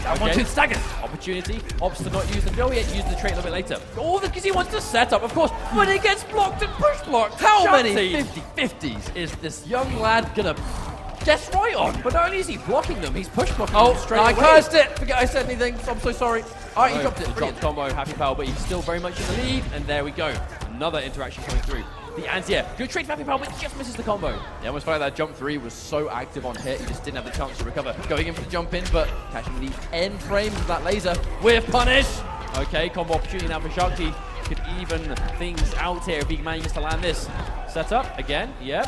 That one too staggers. Opportunity. Opts to not use the go, yet use the trait a little bit later. All because he wants to set up, of course, but he gets blocked and push blocked. How many 50-50s is this young lad going to guess right on? But not only is he blocking them, he's push blocking them straight away. I cursed it. Forget I said anything. I'm so sorry. All right, he dropped it. Dropped combo, HappyPow, but he's still very much in the lead. And there we go. Another interaction coming through. The anti-air. Good trade for HappyPow, but just misses the combo. Yeah, almost felt like that jump 3 was so active on hit, he just didn't have the chance to recover. Going in for the jump in, but catching the end frames of that laser with punish. Okay, combo opportunity now for Shark Teeth. Could even things out here if he manages to land this. Set up again, yeah.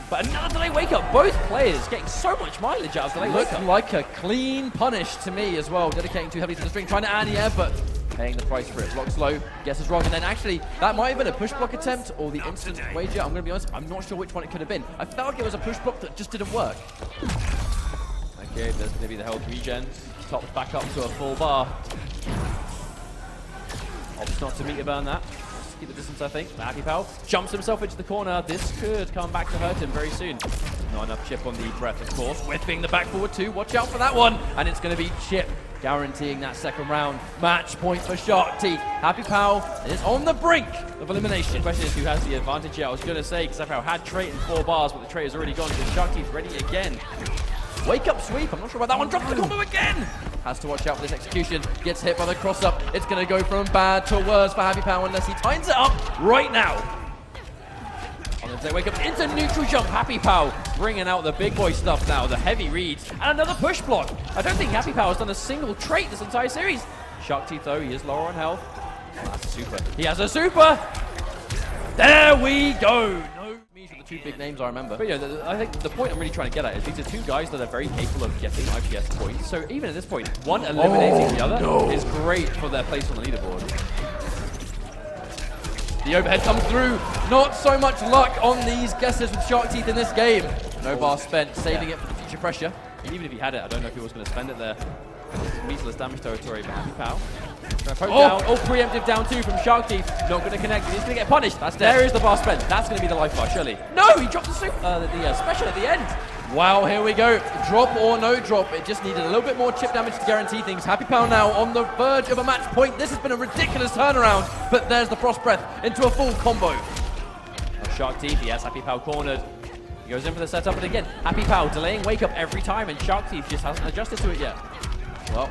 But another delay wake up. Both players getting so much mileage out of delay wake up. Looked like a clean punish to me as well. Dedicating too heavily to the string, trying to anti-air, but paying the price for it. Blocks low, guesses wrong, and then actually that might have been a push block attempt or the instant wager. I'm going to be honest, I'm not sure which one it could have been. I felt like it was a push block that just didn't work. Okay, there's going to be the health regen. Tops back up to a full bar. Opts not to meter burn that. Just keep the distance, I think. HappyPow jumps himself into the corner. This could come back to hurt him very soon. Not enough chip on the breath, of course. Whipping the back forward too. Watch out for that one. And it's going to be chip, guaranteeing that second round. Match point for Shark Teeth. HappyPow is on the brink of elimination. The question is who has the advantage here. I was going to say, because HappyPow had trait in 4 bars, but the trait has already gone. So Shark Teeth ready again. Wake up sweep. I'm not sure about that one. Drops the combo again. Has to watch out for this execution. Gets hit by the cross up. It's going to go from bad to worse for HappyPow unless he tightens it up right now. On the day wake up into neutral jump. HappyPow bringing out the big boy stuff now. The heavy reads and another push block. I don't think HappyPow has done a single trait this entire series. Shark Teeth though, he is lower on health. Oh, that's a super. He has a super! There we go! No means with the two big names I remember. But yeah, I think the point I'm really trying to get at is these are two guys that are very capable of getting IPS points. So even at this point, one eliminating the other is great for their place on the leaderboard. The overhead comes through. Not so much luck on these guesses with Shark Teeth in this game. No bar spent, saving it for the future pressure. And even if he had it, I don't know if he was going to spend it there. Meatless damage territory for HappyPow. Down. Oh, preemptive down 2 from Shark Teeth. Not going to connect. He's going to get punished. There is the bar spent. That's going to be the life bar, surely. No, he dropped the special at the end. Wow, here we go. Drop or no drop. It just needed a little bit more chip damage to guarantee things. HappyPow now on the verge of a match point. This has been a ridiculous turnaround, but there's the Frost Breath into a full combo. Oh, Shark Teeth, yes, HappyPow cornered. He goes in for the setup, and again, HappyPow delaying wake up every time, and Shark Teeth just hasn't adjusted to it yet. Well,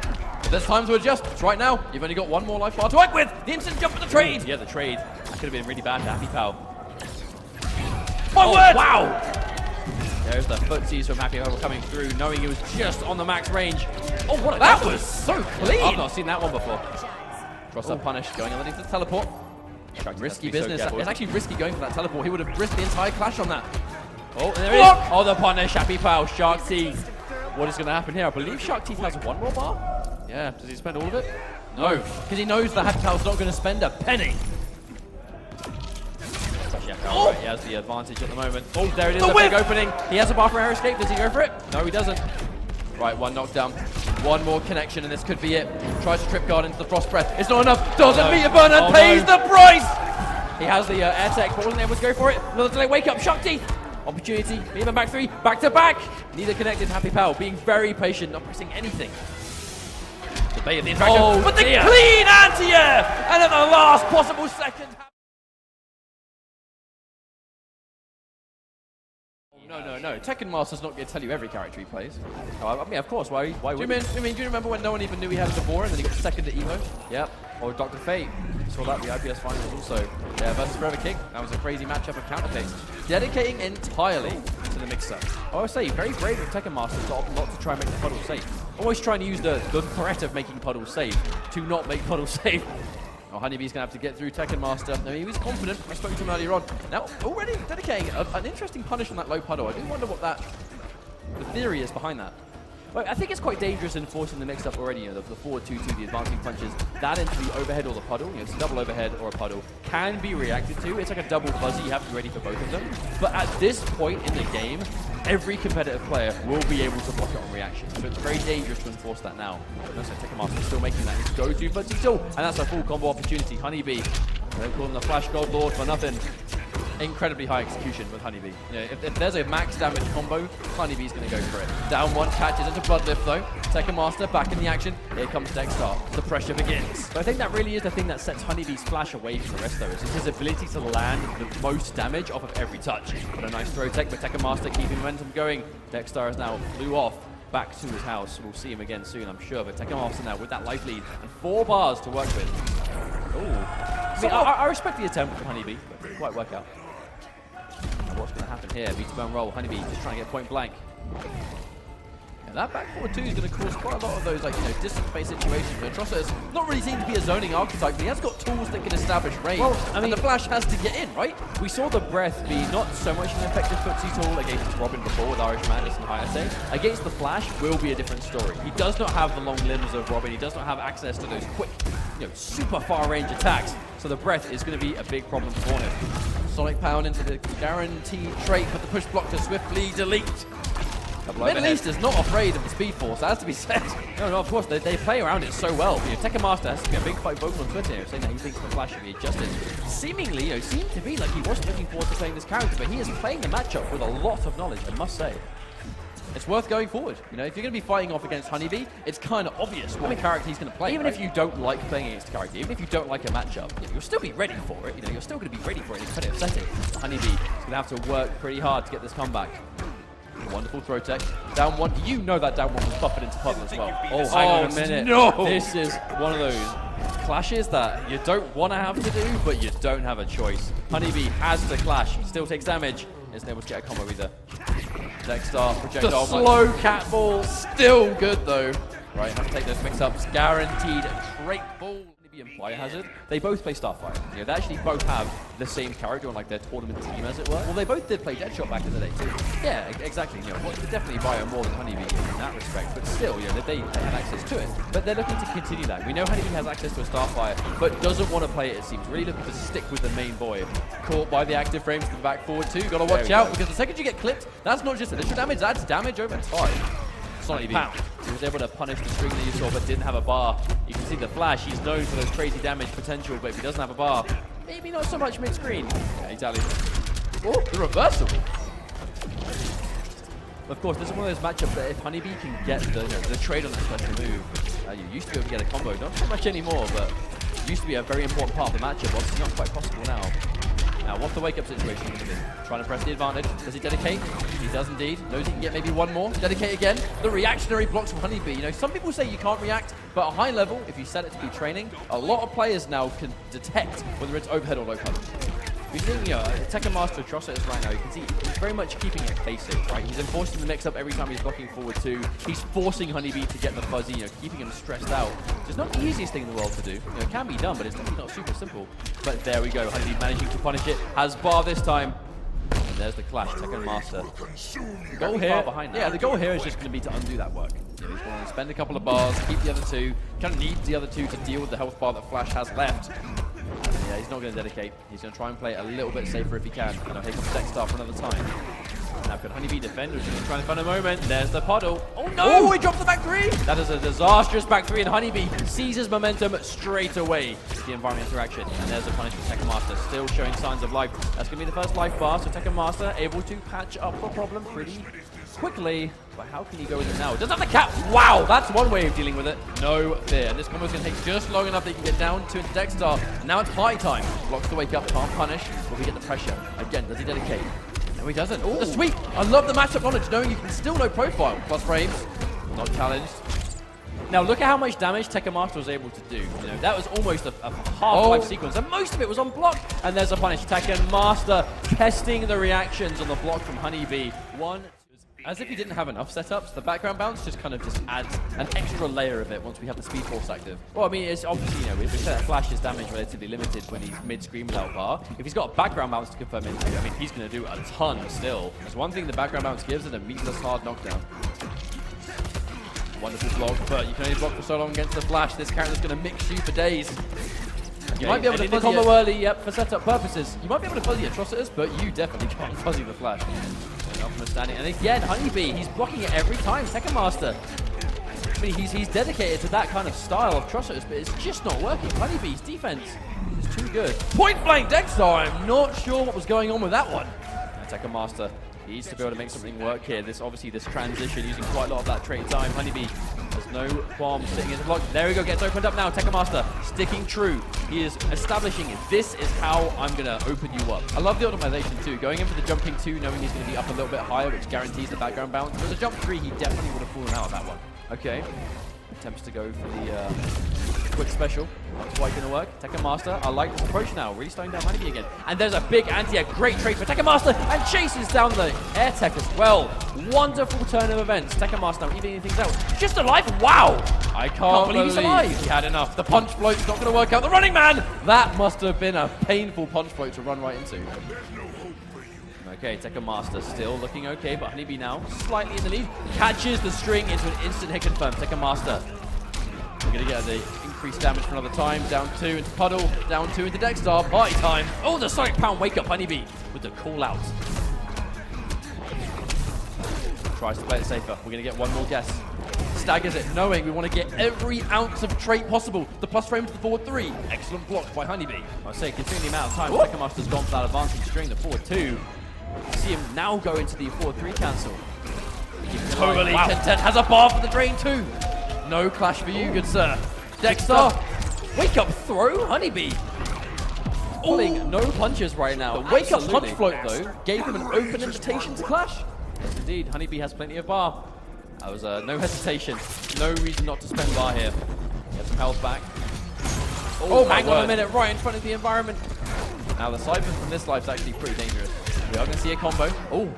there's time to adjust. It's right now. You've only got one more life bar to work with. The instant jump for the trade. Yeah, the trade. That could have been really bad for HappyPow. My word! Wow! There's the footsies from HappyPow coming through, knowing he was just on the max range. Oh, what a that was so clean! I've not seen that one before. Cross up punish, going underneath the teleport. Risky business. So it's actually risky going for that teleport. He would have risked the entire clash on that. Oh, and there it is. Oh, the punish. HappyPow, Shark Teeth. What is going to happen here? I believe Shark Teeth has one more bar. Yeah, does he spend all of it? No, because he knows that HappyPow's not going to spend a penny. Oh. Right, he has the advantage at the moment. Oh, there it is, the big opening. He has a bar for air escape. Does he go for it? No, he doesn't. Right, one knockdown. One more connection, and this could be it. Tries to trip guard into the Frost Breath. It's not enough. Doesn't meet a burn and pays the price. He has the air tech, but wasn't able to go for it. Another delay. Wake up, Shark Teeth. Opportunity. Even back 3. Back to back. Neither connected. HappyPow being very patient, not pressing anything. The bait of the interaction. But the clean anti-air! And at the last possible second. No. Tekken Master's not going to tell you every character he plays. Oh, I mean, of course. Why would you remember when no one even knew he had Devore and then he got second at Evo? Yep. Or Dr. Fate. We saw that the IPS finals also. Yeah, versus Forever King. That was a crazy matchup of counterpicks. Dedicating entirely to the mix-up. I would say, very brave of Tekken Master not to try and make the puddle safe. Always trying to use the threat of making puddles safe to not make puddles safe. Oh, HoneyBee's going to have to get through Tekken Master. I mean, he was confident. I spoke to him earlier on. Now, already dedicating an interesting punish on that low puddle. I do wonder what the theory is behind that. Well, I think it's quite dangerous in forcing the mix-up already. You know, the forward 2-2, the advancing punches, that into the overhead or the puddle. You know, it's a double overhead or a puddle. Can be reacted to. It's like a double fuzzy. You have to be ready for both of them. But at this point in the game, every competitive player will be able to block it on reaction. So it's very dangerous to enforce that now. So Tekken Master still making that his go-to fuzzy tool. And that's a full combo opportunity. HoneyBee, they call him the Flash Gold Lord for nothing. Incredibly high execution with HoneyBee. You know, if there's a max damage combo, HoneyBee's going to go for it. Down 1, catches into Bloodlift though. Tekken Master back in the action. Here comes Dexter. The pressure begins. But I think that really is the thing that sets HoneyBee's Flash away from the rest though. Is his ability to land the most damage off of every touch. But a nice throw tech, but Tekken Master keeping momentum going. Dexter has now flew off back to his house. We'll see him again soon, I'm sure. But Tekken Master now with that life lead and 4 bars to work with. Ooh. I mean, I respect the attempt from HoneyBee, but it didn't quite work out. What's going to happen here? B2 roll. HoneyBee just trying to get point blank. Yeah, that back forward 2 is going to cause quite a lot of those, like, you know, distance-based situations. Atrocitus not really seems to be a zoning archetype, but he has got tools that can establish range. Well, I mean, the Flash has to get in, right? We saw the breath be not so much an effective footsie tool against Robin before with Irishmantis and Hayatei. Against the Flash will be a different story. He does not have the long limbs of Robin. He does not have access to those quick, you know, super far-range attacks. So the breath is going to be a big problem for him. Sonic Pound into the guaranteed trait, but the push block to swiftly delete. Middle East is not afraid of the Speed Force, that has to be said. No, of course, they play around it so well. You know, Tekken Master has to be a big fight vocal on Twitter here, saying that he thinks the Flash should be adjusted. Seemingly, you know, seemed to be like he wasn't looking forward to playing this character, but he is playing the matchup with a lot of knowledge, I must say. It's worth going forward. You know, if you're going to be fighting off against HoneyBee, it's kind of obvious what character he's going to play. Even if you don't like playing against a character, even if you don't like a matchup, you'll still be ready for it. You know, you're still going to be ready for it in a competitive setting. HoneyBee is going to have to work pretty hard to get this comeback. A wonderful throw tech. Down 1. You know that down 1 was buffered into puddle as well. Oh, hang on a minute. No! This is one of those clashes that you don't want to have to do, but you don't have a choice. HoneyBee has to clash. Still takes damage. Isn't able to get a combo either. Dexter projectile. The slow cat ball, still good though. right? Have to take those mix-ups. Guaranteed trait ball. And Biohazard, they both play Starfire. You know, they actually both have the same character on like their tournament team, as it were. Well, they both did play Deadshot back in the day too. Yeah, exactly. You know, well, definitely Bio more than HoneyBee in that respect, but still, you know, they have access to it. But they're looking to continue that. We know HoneyBee has access to a Starfire, but doesn't want to play it. It seems really looking to stick with the main boy. Caught by the active frames to the back forward too. Got to watch out because the second you get clipped, that's not just initial damage. That's damage over time. HoneyBee. He was able to punish the string that you saw, but didn't have a bar. You can see the flash. He's known for those crazy damage potential, but if he doesn't have a bar, maybe not so much mid-screen. Yeah, exactly. Oh, the reversal. Of course, this is one of those matchups that if HoneyBee can get the trade on that special move, you used to be able to get a combo. Not so much anymore, but it used to be a very important part of the matchup. Obviously not quite possible now. Now, what's the wake-up situation going to be? Trying to press the advantage. Does he dedicate? He does indeed. Knows he can get maybe one more. Dedicate again. The reactionary blocks from HoneyBee. You know, some people say you can't react, but at a high level, if you set it to be training, a lot of players now can detect whether it's overhead or low cover. You're seeing, you know, Tekken Master Atrocitus right now, you can see he's very much keeping it basic, right? He's enforcing the mix-up every time he's blocking forward two. He's forcing HoneyBee to get the fuzzy, you know, keeping him stressed out. So it's not the easiest thing in the world to do. You know, it can be done, but it's definitely not super simple. But there we go, HoneyBee managing to punish it. Has bar this time. And there's the clash, Tekken Master. The goal here, the goal here is just going to be to undo that work. You know, he's going to spend a couple of bars, keep the other two. Kind of needs the other two to deal with the health bar that Flash has left. Yeah, he's not going to dedicate. He's going to try and play it a little bit safer if he can. You know, he can Deck Star for another time. Now can HoneyBee defend, or is he going to try and find a moment? There's the puddle. Oh no! Oh, he dropped the back three! That is a disastrous back three, and HoneyBee seizes momentum straight away. The environment interaction, and there's the punish for Tekken Master, still showing signs of life. That's going to be the first life bar, so Tekken Master able to patch up the problem pretty quickly. But how can he go with it now? Doesn't have the cap. Wow, that's one way of dealing with it. No fear. And this combo is going to take just long enough that he can get down to Dexter. And now it's high time. Blocks the wake up, can't punish. Will we get the pressure? Again, does he dedicate? No, he doesn't. Oh, the sweep. I love the matchup knowledge, knowing you can still no profile. Plus frames. Not challenged. Now look at how much damage Tekken Master was able to do. You know, that was almost a half-life sequence, and most of it was on block. And there's a punish. Tekken Master testing the reactions on the block from HoneyBee. One. As if he didn't have enough setups, the background bounce just adds an extra layer of it once we have the Speed Force active. Well, I mean, it's obviously, you know, we said that Flash's damage relatively limited when he's mid-screen without bar. If he's got a background bounce to confirm into, I mean, he's going to do a ton still. There's one thing the background bounce gives, and a meatless hard knockdown. Wonderful block, but you can only block for so long against the Flash. This character's going to mix you for days. You might be able to fuzzy the combo early, yep, for setup purposes. You might be able to fuzzy Atrocitus, but you definitely can't fuzzy the Flash. Standing. And again, HoneyBee, he's blocking it every time. Tekken Master. I mean, he's dedicated to that kind of style of Atrocitus, but it's just not working. HoneyBee's defense is too good. Point blank Dexter. I'm not sure what was going on with that one. Tekken Master needs to be able to make something work here. This transition using quite a lot of that trait time. HoneyBee has no qualms sitting in the block. There we go, gets opened up now. Tekken Master sticking true. He is establishing this is how I'm going to open you up. I love the optimization too. Going in for the jumping 2, knowing he's going to be up a little bit higher, which guarantees the background bounce. For the jump 3, he definitely would have fallen out of that one. Okay. Attempts to go for the quick special. Not quite going to work. Tekken Master, I like this approach now. Really slowing down HoneyBee again. And there's a big anti-air. Great trade for Tekken Master. And chases down the air tech as well. Wonderful turn of events. Tekken Master now evening things out. Just alive. Wow. I can't believe he's alive. He had enough. The punch float's not going to work out. The running man. That must have been a painful punch float to run right into. Okay, Tekken Master still looking okay, but HoneyBee now slightly in the lead. Catches the string into an instant hit confirm. Tekken Master. We're going to get the increased damage for another time. Down 2 into Puddle. Down 2 into Dexter. Party time. Oh, the Sonic Pound wake up HoneyBee with the call out. Tries to play it safer. We're going to get one more guess. Staggers it, knowing we want to get every ounce of trait possible. The plus frame to the forward 3. Excellent block by HoneyBee. I say, considering the amount of time Tekken Master's gone for that advantage string, the forward 2. See him now go into the forward 3 cancel. Totally content. Has a bar for the drain too. No clash for you, good sir. Dexter. Wake up throw, HoneyBee. Pulling no punches right now. The wake up punch float though gave him an open invitation to clash. Yes indeed, HoneyBee has plenty of bar. That was no hesitation. No reason not to spend bar here. Get some health back. Oh, hang on a minute, right in front of the environment. Now the siphon from this life is actually pretty dangerous. We are going to see a combo. Oh,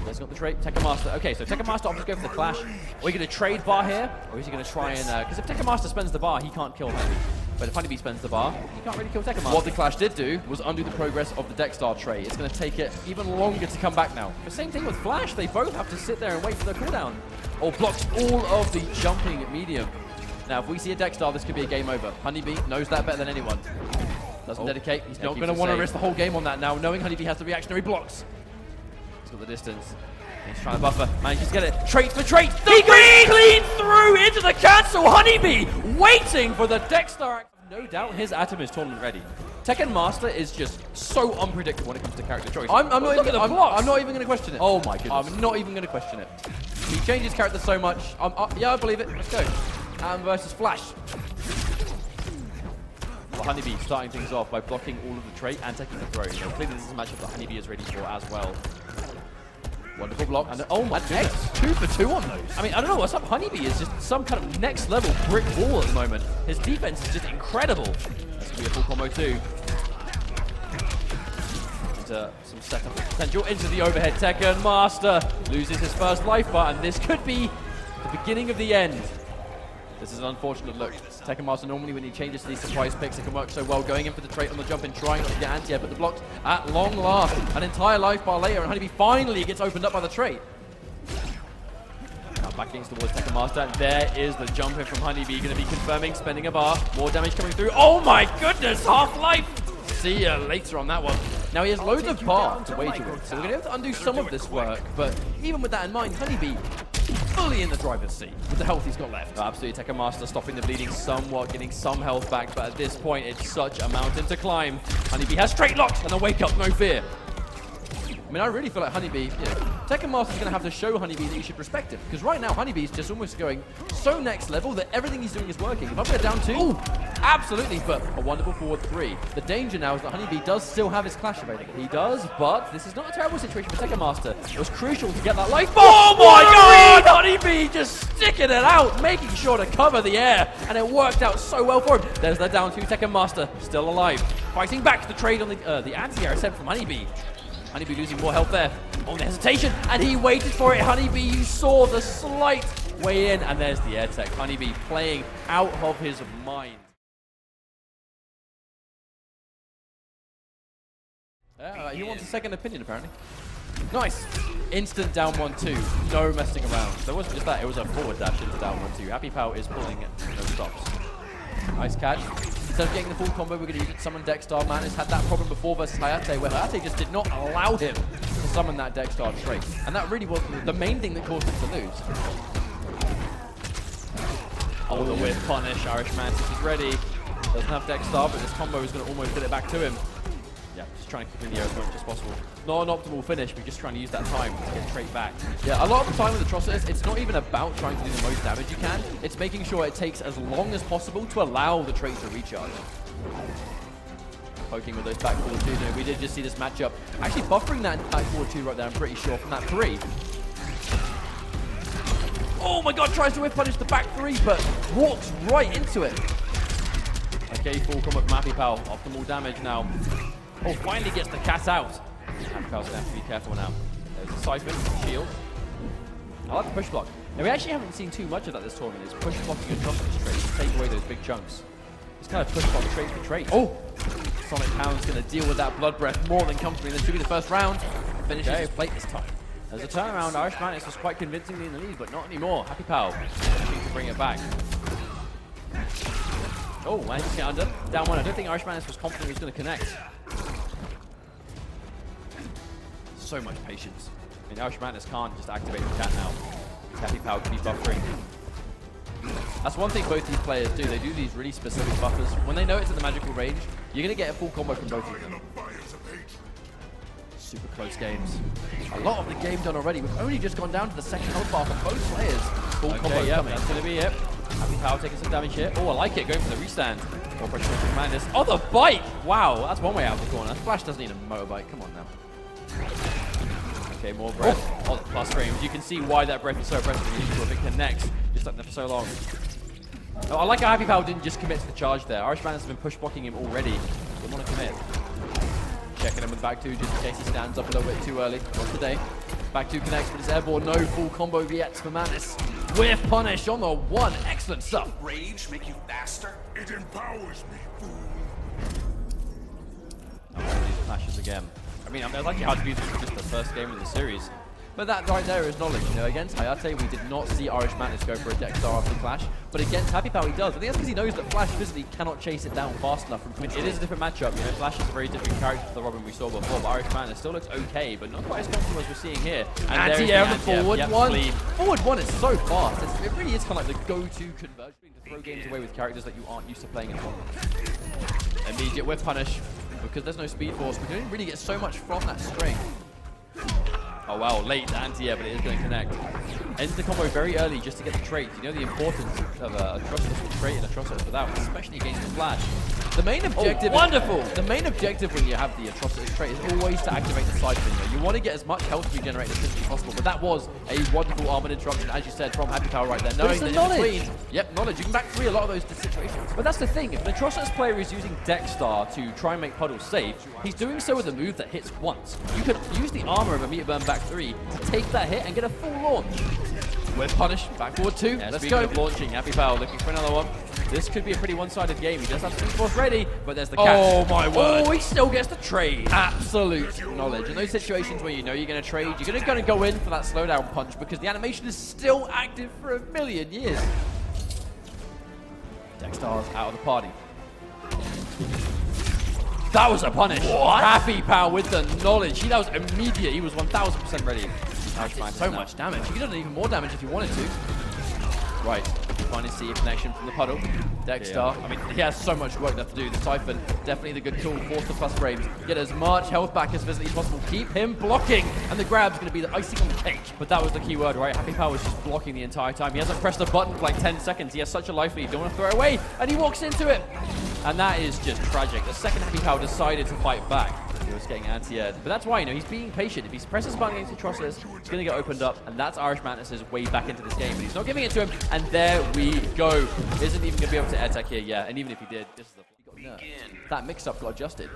There's got the trait. Tekken Master. Okay, so Tekken Master opts to go for the clash. Are we going to trade bar here? Or is he going to try and... Because if Tekken Master spends the bar, he can't kill HoneyBee. But if HoneyBee spends the bar, he can't really kill Tekken Master. What the clash did do was undo the progress of the Dexstar trait. It's going to take it even longer to come back now. The same thing with Flash. They both have to sit there and wait for their cooldown. Or blocks all of the jumping medium. Now, if we see a Dexstar, this could be a game over. HoneyBee knows that better than anyone. Doesn't dedicate. He's not going to want to risk the whole game on that now, knowing HoneyBee has the reactionary blocks. He's got the distance. He's trying to buffer. Manages to get it. Trait for trait. He goes clean through into the cancel. HoneyBee waiting for the Dexstar. No doubt his Atom is tournament ready. Tekken Master is just so unpredictable when it comes to character choice. I'm not even going to question it. Oh my goodness. I'm not even going to question it. He changes character so much. Yeah, I believe it. Let's go. Versus Flash. Well, HoneyBee starting things off by blocking all of the trait and taking the throw. You know, clearly this is a matchup that HoneyBee is ready for as well. Wonderful block. And oh my goodness. 2 for 2 on those. I mean, I don't know what's up. HoneyBee is just some kind of next level brick wall at the moment. His defense is just incredible. That's going to be a full combo too. Into some setup potential. Into the overhead. Tekken Master loses his first life bar, and this could be the beginning of the end. This is an unfortunate look. Tekken Master normally when he changes to these surprise picks, it can work so well. Going in for the trait on the jump and trying not to get anti-air, but the blocks at long last. An entire life bar later, and HoneyBee finally gets opened up by the trait. Now back against the wall is Tekken Master, and there is the jump in from HoneyBee. Going to be confirming, spending a bar. More damage coming through. Oh my goodness, half-life! See ya later on that one. Now he has loads of bar to wager with, so we're going to have to undo some of this work. But even with that in mind, HoneyBee fully in the driver's seat with the health he's got left. Absolutely, Tekken Master stopping the bleeding somewhat, getting some health back, but at this point, it's such a mountain to climb. HoneyBee has straight locks and a wake up, no fear. I mean, I really feel like HoneyBee, you know, Tekken Master's going to have to show HoneyBee that you should respect him. Because right now, HoneyBee's just almost going so next level that everything he's doing is working. If I'm going down 2, ooh, absolutely, but a wonderful forward 3. The danger now is that HoneyBee does still have his clash available. He does, but this is not a terrible situation for Tekken Master. It was crucial to get that life. Oh my god! HoneyBee just sticking it out, making sure to cover the air, and it worked out so well for him. There's the down 2. Tekken Master still alive. Fighting back to the trade on the anti-air attempt from HoneyBee. HoneyBee losing more health there. On the hesitation, and he waited for it. HoneyBee, you saw the slight way in, and there's the air tech. HoneyBee playing out of his mind. He wants a second opinion, apparently. Nice. Instant down 1-2. No messing around. There wasn't just that, it was a forward dash into down 1-2. HappyPow is pulling it. No stops. Nice catch. Instead of getting the full combo, we're going to use it. Summon Dexstar. Manus had that problem before versus Hayatei, where Hayatei just did not allow him to summon that Dexstar trait. And that really was the main thing that caused him to lose. Oh, the whip punish. Irishmantis is ready. Doesn't have Dexstar, but this combo is going to almost get it back to him. Yeah, just trying to keep in the air as much as possible. Not an optimal finish, but just trying to use that time to get straight back. Yeah, a lot of the time with Atrocitus, it's not even about trying to do the most damage you can. It's making sure it takes as long as possible to allow the trait to recharge. Poking with those back forward 2s. We did just see this matchup. Actually buffering that back forward 2 right there, I'm pretty sure, from that 3. Oh my god, tries to whip punish the back 3, but walks right into it. Okay, full combo from HappyPow. Optimal damage now. Oh, finally gets the cat out. HappyPow's going to have to be careful now. There's a siphon, shield. I like the push block. Now, we actually haven't seen too much of that this tournament. It's push blocking Atrocitus traits to take away those big chunks. It's kind of push block trait for trait. Oh! Sonic Hound's going to deal with that blood breath more than comfortably. This should be the first round. Finishes his plate this time. There's a turnaround. Irishmantis was quite convincingly in the lead, but not anymore. HappyPow needs to bring it back. Oh, managed to get under. Down 1. I don't think Irishmantis was confident he was going to connect. So much patience. I mean, Irishmantis can't just activate the cat now. HappyPow can be buffering. That's one thing both these players do. They do these really specific buffers. When they know it's in the magical range, you're going to get a full combo from both of them. Super close games. A lot of the game done already. We've only just gone down to the second health bar for both players. Full combo coming. That's going to be it. HappyPow taking some damage here. Oh, I like it. Going for the restand. More pressure from Madness. Oh, the bike! Wow, that's one way out of the corner. Flash doesn't need a motorbike. Come on now. Okay, more breath. Oh, the plus frames. You can see why that breath is so oppressive if it connects. Just stuck there for so long. Oh, I like how HappyPow didn't just commit to the charge there. Irishmantis has been push blocking him already. Didn't want to commit. Checking him with the back 2 just in case he stands up a little bit too early. Not today. Back two connects, but it's airborne. No full combo yet for Mantis. Whiff punish on the one. Excellent stuff. Rage make you faster? It empowers me, fool. These flashes again. I mean, I'd like how to be just the first game of the series. But that right there is knowledge. You know, against Hayatei, we did not see Irishmantis go for a deck star after Clash. But against HappyPow, he does. I think that's because he knows that Flash physically cannot chase it down fast enough from Quinn. It is a different matchup. You know, Flash is a very different character to the Robin we saw before. But Irishmantis still looks okay, but not quite as comfortable as we're seeing here. And Anti-air on the forward one. Clean. Forward one is so fast. It really is kind of like the go-to conversion to throw games away with characters that you aren't used to playing in tournaments. Immediate whip punish. Because there's no speed force, we can really get so much from that string. Oh wow, late anti-air, but it is going to connect. Ends the combo very early just to get the trait. You know the importance of Atrocitus trait and Atrocitus without, especially against the Flash. The main objective, wonderful! The main objective when you have the Atrocitus trait is always to activate the siphon. You want to get as much health regenerated as quickly as possible, but that was a wonderful armored interruption, as you said, from HappyPow right there. Knowing that in between, yep, knowledge. You can back free a lot of those situations. But that's the thing, if an Atrocitus player is using Dexstar to try and make puddles safe, he's doing so with a move that hits once. You could use the armor of a meter burn back three to take that hit and get a full launch. Whip punish, back forward two. Yeah, let's go. Of launching, HappyPow looking for another one. This could be a pretty one-sided game. He does have Speed Force ready, but there's the catch. Oh my word. Oh, he still gets the trade. Absolute knowledge. In those situations where you know you're going to trade, you're going to kind of go in for that slowdown punch because the animation is still active for a million years. Dexstar's out of the party. That was a punish. What? HappyPow with the knowledge. That was immediate. He was 1000% ready. So much damage. You could have done even more damage if you wanted to. Right. Finally see a connection from the puddle. Dexstar. Yeah. I mean, he has so much work left to do. The Siphon, definitely the good tool. Force the plus frames. Get as much health back as physically possible. Keep him blocking. And the grab's going to be the icing on the cake. But that was the key word, right? HappyPow was just blocking the entire time. He hasn't pressed a button for like 10 seconds. He has such a life lead. Don't want to throw it away. And he walks into it. And that is just tragic. The second HappyPow decided to fight back, he was getting anti-aired. But that's why, you know, he's being patient. If he presses a button against Atrocitus, it's going to get opened up. And that's Irishmantis' way back into this game. But he's not giving it to him. And there we go. Isn't even going to be able to air tech here, yeah. And even if he did, this is the that mix-up got adjusted.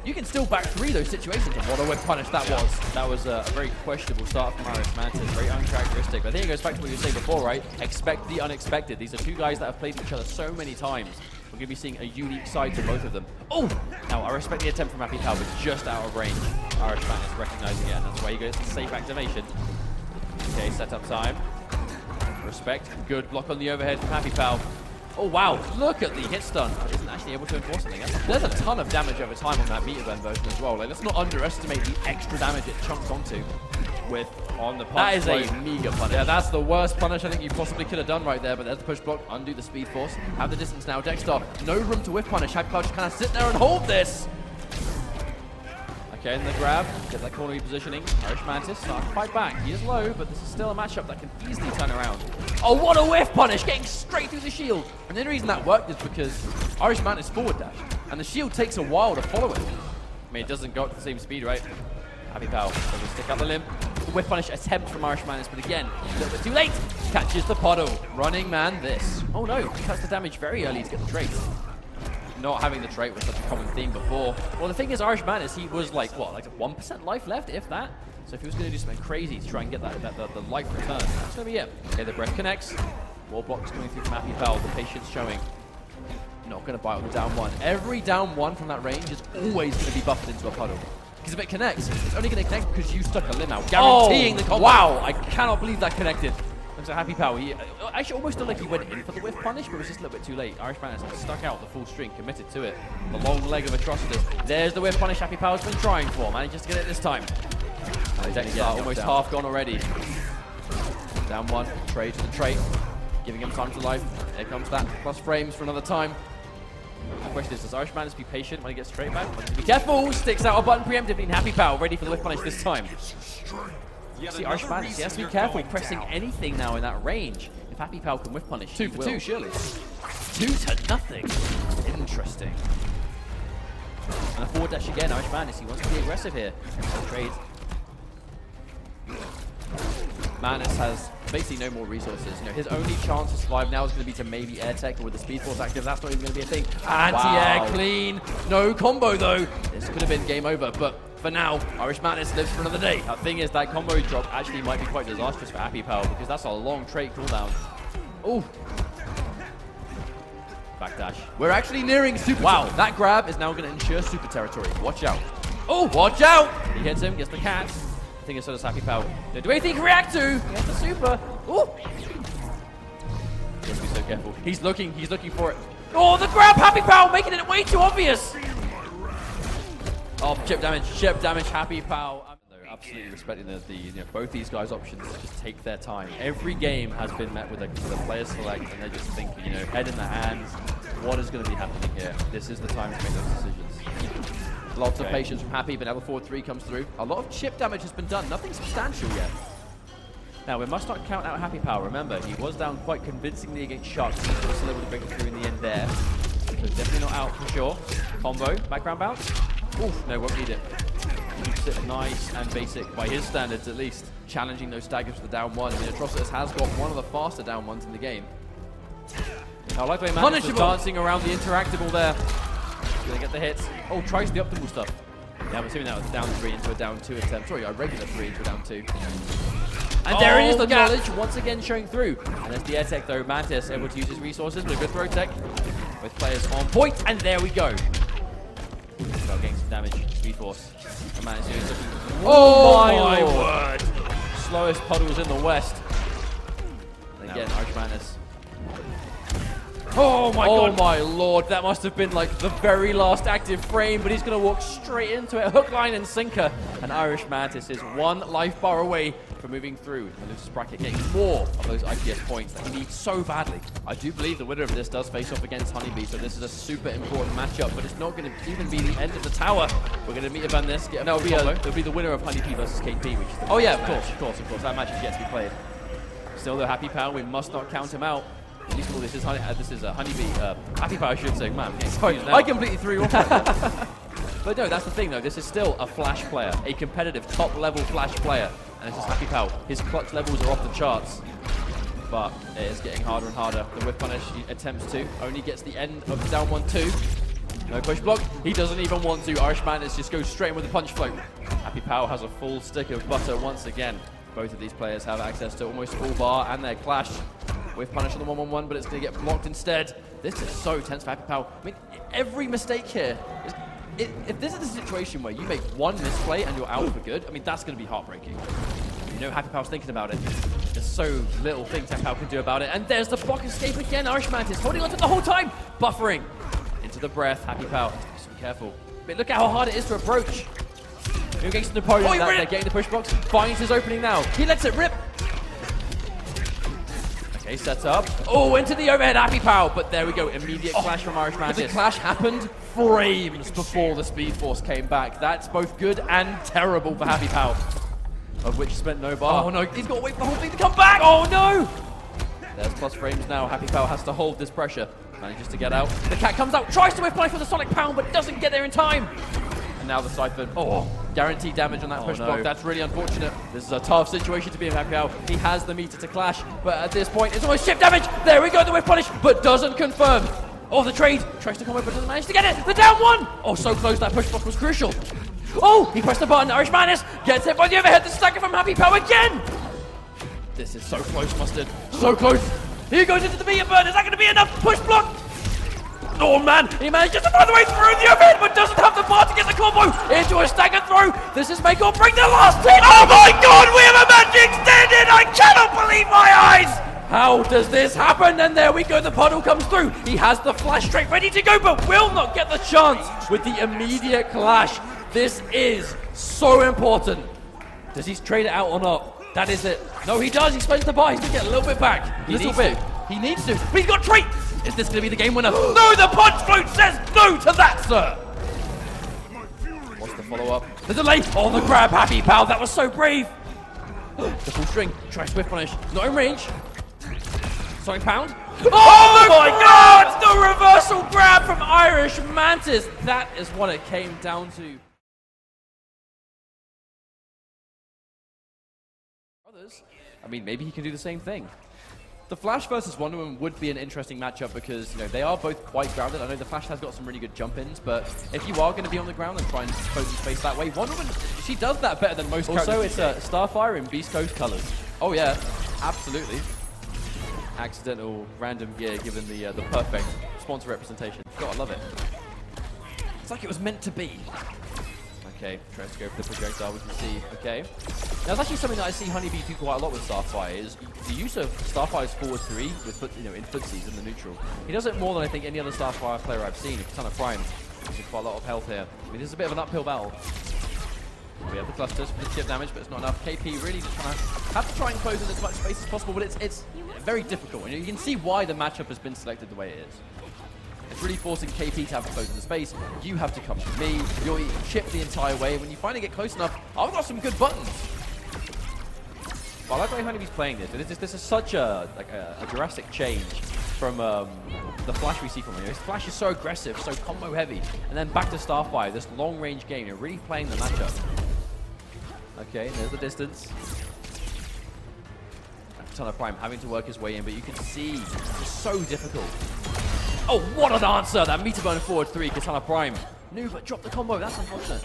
You can still back three those situations, and what a whip punish that was. That was a very questionable start from Irishmantis, very uncharacteristic. But I think it goes back to what you were saying before, right? Expect the unexpected. These are two guys that have played each other so many times. We're going to be seeing a unique side to both of them. Oh! Now, I respect the attempt from HappyPow, but just out of range. Irishmantis recognizing it, and that's why he goes to safe activation. Okay, setup time. Respect. Good block on the overhead from HappyPow. Oh, wow. Look at the hit stun. Isn't actually able to enforce something. There's a ton of damage over time on that meter burn version as well. Like, let's not underestimate the extra damage it chunks onto with on the punch. That is a mega punish. Yeah, that's the worst punish I think you possibly could have done right there, but there's the push block. Undo the speed force. Have the distance now. Dexstar, no room to whiff punish. HappyPow just kind of sit there and hold this. Okay, and the grab, get that corner positioning. Irishmantis starting to fight back. He is low, but this is still a matchup that can easily turn around. Oh, what a whiff punish, getting straight through the shield. And the only reason that worked is because Irishmantis forward dash, and the shield takes a while to follow it. I mean, it doesn't go at the same speed, right? HappyPow doesn't stick out the limb. Whiff punish attempt from Irishmantis, but again, a little bit too late. Catches the puddle. Running man this. Oh no, cuts the damage very early to get the trait. Not having the trait was such a common theme before. Well, the thing is, Irishmantis, he was like, what, like 1% life left, if that? So if he was going to do something crazy to try and get the life return, that's going to be it. Okay, the breath connects. Wall blocks coming through from HappyPow, the patience showing. Not going to bite on the down one. Every down one from that range is always going to be buffed into a puddle. Because if it connects, it's only going to connect because you stuck a limb out, guaranteeing the combo. Wow, I cannot believe that connected. Looks like HappyPow, he actually almost looked like he went in for the whiff punish, but it was just a little bit too late. Irishmantis stuck out the full string, committed to it. The long leg of Atrocitus. There's the whiff punish HappyPow's been trying for. Manages to get it this time. Dexstar almost half gone already. Down one, trade to the trait. Giving him time to life. Here comes that plus frames for another time. The question is, does Irishmantis be patient when he gets straight back? Be careful! Sticks out a button preemptively, and HappyPow ready for the whiff punish this time. See, Irishmantis, he has to be careful pressing anything now in that range. If HappyPow can whiff punish, 2 for 2, surely. 2 to nothing. Interesting. And a forward dash again, Irishmantis, he wants to be aggressive here. Trade. Mantis has basically no more resources. You know, his only chance to survive now is going to be to maybe air tech, but with the speed force active, that's not even going to be a thing. Anti-air clean. No combo though. This could have been game over, but for now, Irishmantis lives for another day. The thing is, that combo drop actually might be quite disastrous for HappyPow because that's a long trait cooldown. Oh. Backdash. We're actually nearing super. Wow, that grab is now going to ensure super territory. Watch out. Oh, watch out! He hits him, gets the cat. I think it's so does HappyPow. Don't do anything he can react to. He has the super. Oh. He has to be so careful. He's looking for it. Oh, the grab, HappyPow, making it way too obvious. Oh, chip damage, HappyPow. They're absolutely respecting both these guys' options. Just take their time. Every game has been met with a player select, and they're just thinking, head in the hands. What is going to be happening here? This is the time to make those decisions. Lots of patience from Happy, but now the forward 3 comes through. A lot of chip damage has been done. Nothing substantial yet. Now, we must not count out HappyPow. Remember, he was down quite convincingly against Sharks. He was still able to break it through in the end there. So definitely not out for sure. Combo, background bounce. Oof, no, won't need it. Keeps it nice and basic by his standards, at least. Challenging those staggers for the down 1. I mean, Atrocitus has got one of the faster down 1s in the game. Now, I like the way Mantis is dancing around the interactable there. Gonna get the hits. Oh, tries the optimal stuff. Yeah, I'm assuming that was a down 3 into a down 2 attempt. Sorry, a regular 3 into a down 2. And there it is, the knowledge once again showing through. And there's the air tech though. Mantis able to use his resources with a good throw tech. With players on point, and there we go. Well, getting some damage. Speed Force. And Mantis is looking. Oh my word! Slowest puddles in the West. And again, Irishmantis. Oh my god! Oh my lord, that must have been like the very last active frame, but he's going to walk straight into it. Hook, line, and sinker. And Irishmantis is 1 life bar away from moving through the Losers bracket, getting more of those IPS points that he needs so badly. I do believe the winner of this does face off against HoneyBee, so this is a super important matchup, but it's not going to even be the end of the tower. We're going to meet about this. No, it'll be the winner of HoneyBee versus KP, which is the of course. That match is yet to be played. Still, though, HappyPow, we must not count him out. At least this is HoneyBee, HappyPow, I should say. Man, sorry, I completely threw you off. But no, that's the thing though. This is still a Flash player, a competitive top-level Flash player, and this is HappyPow. His clutch levels are off the charts, but it is getting harder and harder. The whip punish he attempts to, only gets the end of the down 1-2. No push block. He doesn't even want to. Irishmantis just goes straight in with the punch float. HappyPow has a full stick of butter once again. Both of these players have access to almost full bar and their clash. With punish on the 1-1-1, but it's going to get blocked instead. This is so tense for HappyPow. I mean, every mistake here is... If this is the situation where you make one misplay and you're out for good, I mean, that's going to be heartbreaking. HappyPow's thinking about it. There's so little things HappyPow can do about it. And there's the block escape again. Irishmantis holding on to it the whole time. Buffering into the breath. HappyPow, just be careful. But look at how hard it is to approach. Against an opponent that they're getting the push blocks. Finds his opening now. He lets it rip. Okay, sets up. Oh, into the overhead, HappyPow. But there we go. Immediate clash from Irishmantis. The clash happened frames before the Speed Force came back. That's both good and terrible for HappyPow. Of which he spent no bar. Oh no, he's got to wait for the whole thing to come back. Oh no! There's plus frames now. HappyPow has to hold this pressure. Manages to get out. The cat comes out, tries to whip play for the Sonic Pound, but doesn't get there in time. And now the Siphon. Oh, guaranteed damage on that push block. That's really unfortunate. This is a tough situation to be in HappyPow. He has the meter to clash, but at this point, it's almost chip damage. There we go, the whip punish, but doesn't confirm. Oh, the trade. Tries to come over, but doesn't manage to get it. The down 1. Oh, so close. That push block was crucial. Oh, he pressed the button. Irishmantis gets hit by the overhead. The stacker from HappyPow again. This is so close, Mustard. So close. Here goes into the meter burn. Is that going to be enough? Push block. Oh man, he manages to find the way through the overhead, but doesn't have the bar to get the combo into a stagger throw. This is make or break the last hit. Oh my god, we have a match extended! I cannot believe my eyes! How does this happen? And there we go, the puddle comes through. He has the flash straight ready to go, but will not get the chance with the immediate clash. This is so important. Does he trade it out or not? That is it. No, he does. He spends the bar. He's going to get a little bit back. He needs to. But he's got trait. Is this going to be the game winner? No, the punch float says no to that, sir. What's the follow-up? The delay. Oh, the grab, HappyPow. That was so brave. The full string. Try swift punish. Not in range. Sonic Pound. Oh my god! The reversal grab from Irishmantis. That is what it came down to. I mean, maybe he can do the same thing. The Flash versus Wonder Woman would be an interesting matchup because, you know, they are both quite grounded. I know the Flash has got some really good jump-ins, but if you are going to be on the ground and try and expose the space that way, Wonder Woman, she does that better than most characters. Also, it's Starfire in Beast Coast colors. Oh yeah, absolutely. Accidental random gear given the perfect sponsor representation. Gotta love it. It's like it was meant to be. Okay, tries to go for the projectile, we can see. Okay. Now, that's actually something that I see HoneyBee do quite a lot with Starfire, is the use of Starfire's forward 3 with, in footsies in the neutral. He does it more than I think any other Starfire player I've seen. Kitana Prime using quite a lot of health here. I mean, this is a bit of an uphill battle. We have the clusters for the chip damage, but it's not enough. KP really just have to try and close in as much space as possible, but it's very difficult. And you can see why the matchup has been selected the way it is. It's really forcing KP to have to close in the space. You have to come to me. You're eating chip the entire way. When you finally get close enough, I've got some good buttons. But I like the way HoneyBee's playing this. This is such a drastic change from the Flash we see from him. His Flash is so aggressive, so combo heavy. And then back to Starfire, this long range game. You're really playing the matchup. Okay, there's the distance. Kitana Prime having to work his way in, but you can see it's so difficult. Oh, what an answer! That meter burn forward 3, Kitana Prime. No, but drop the combo, that's unfortunate.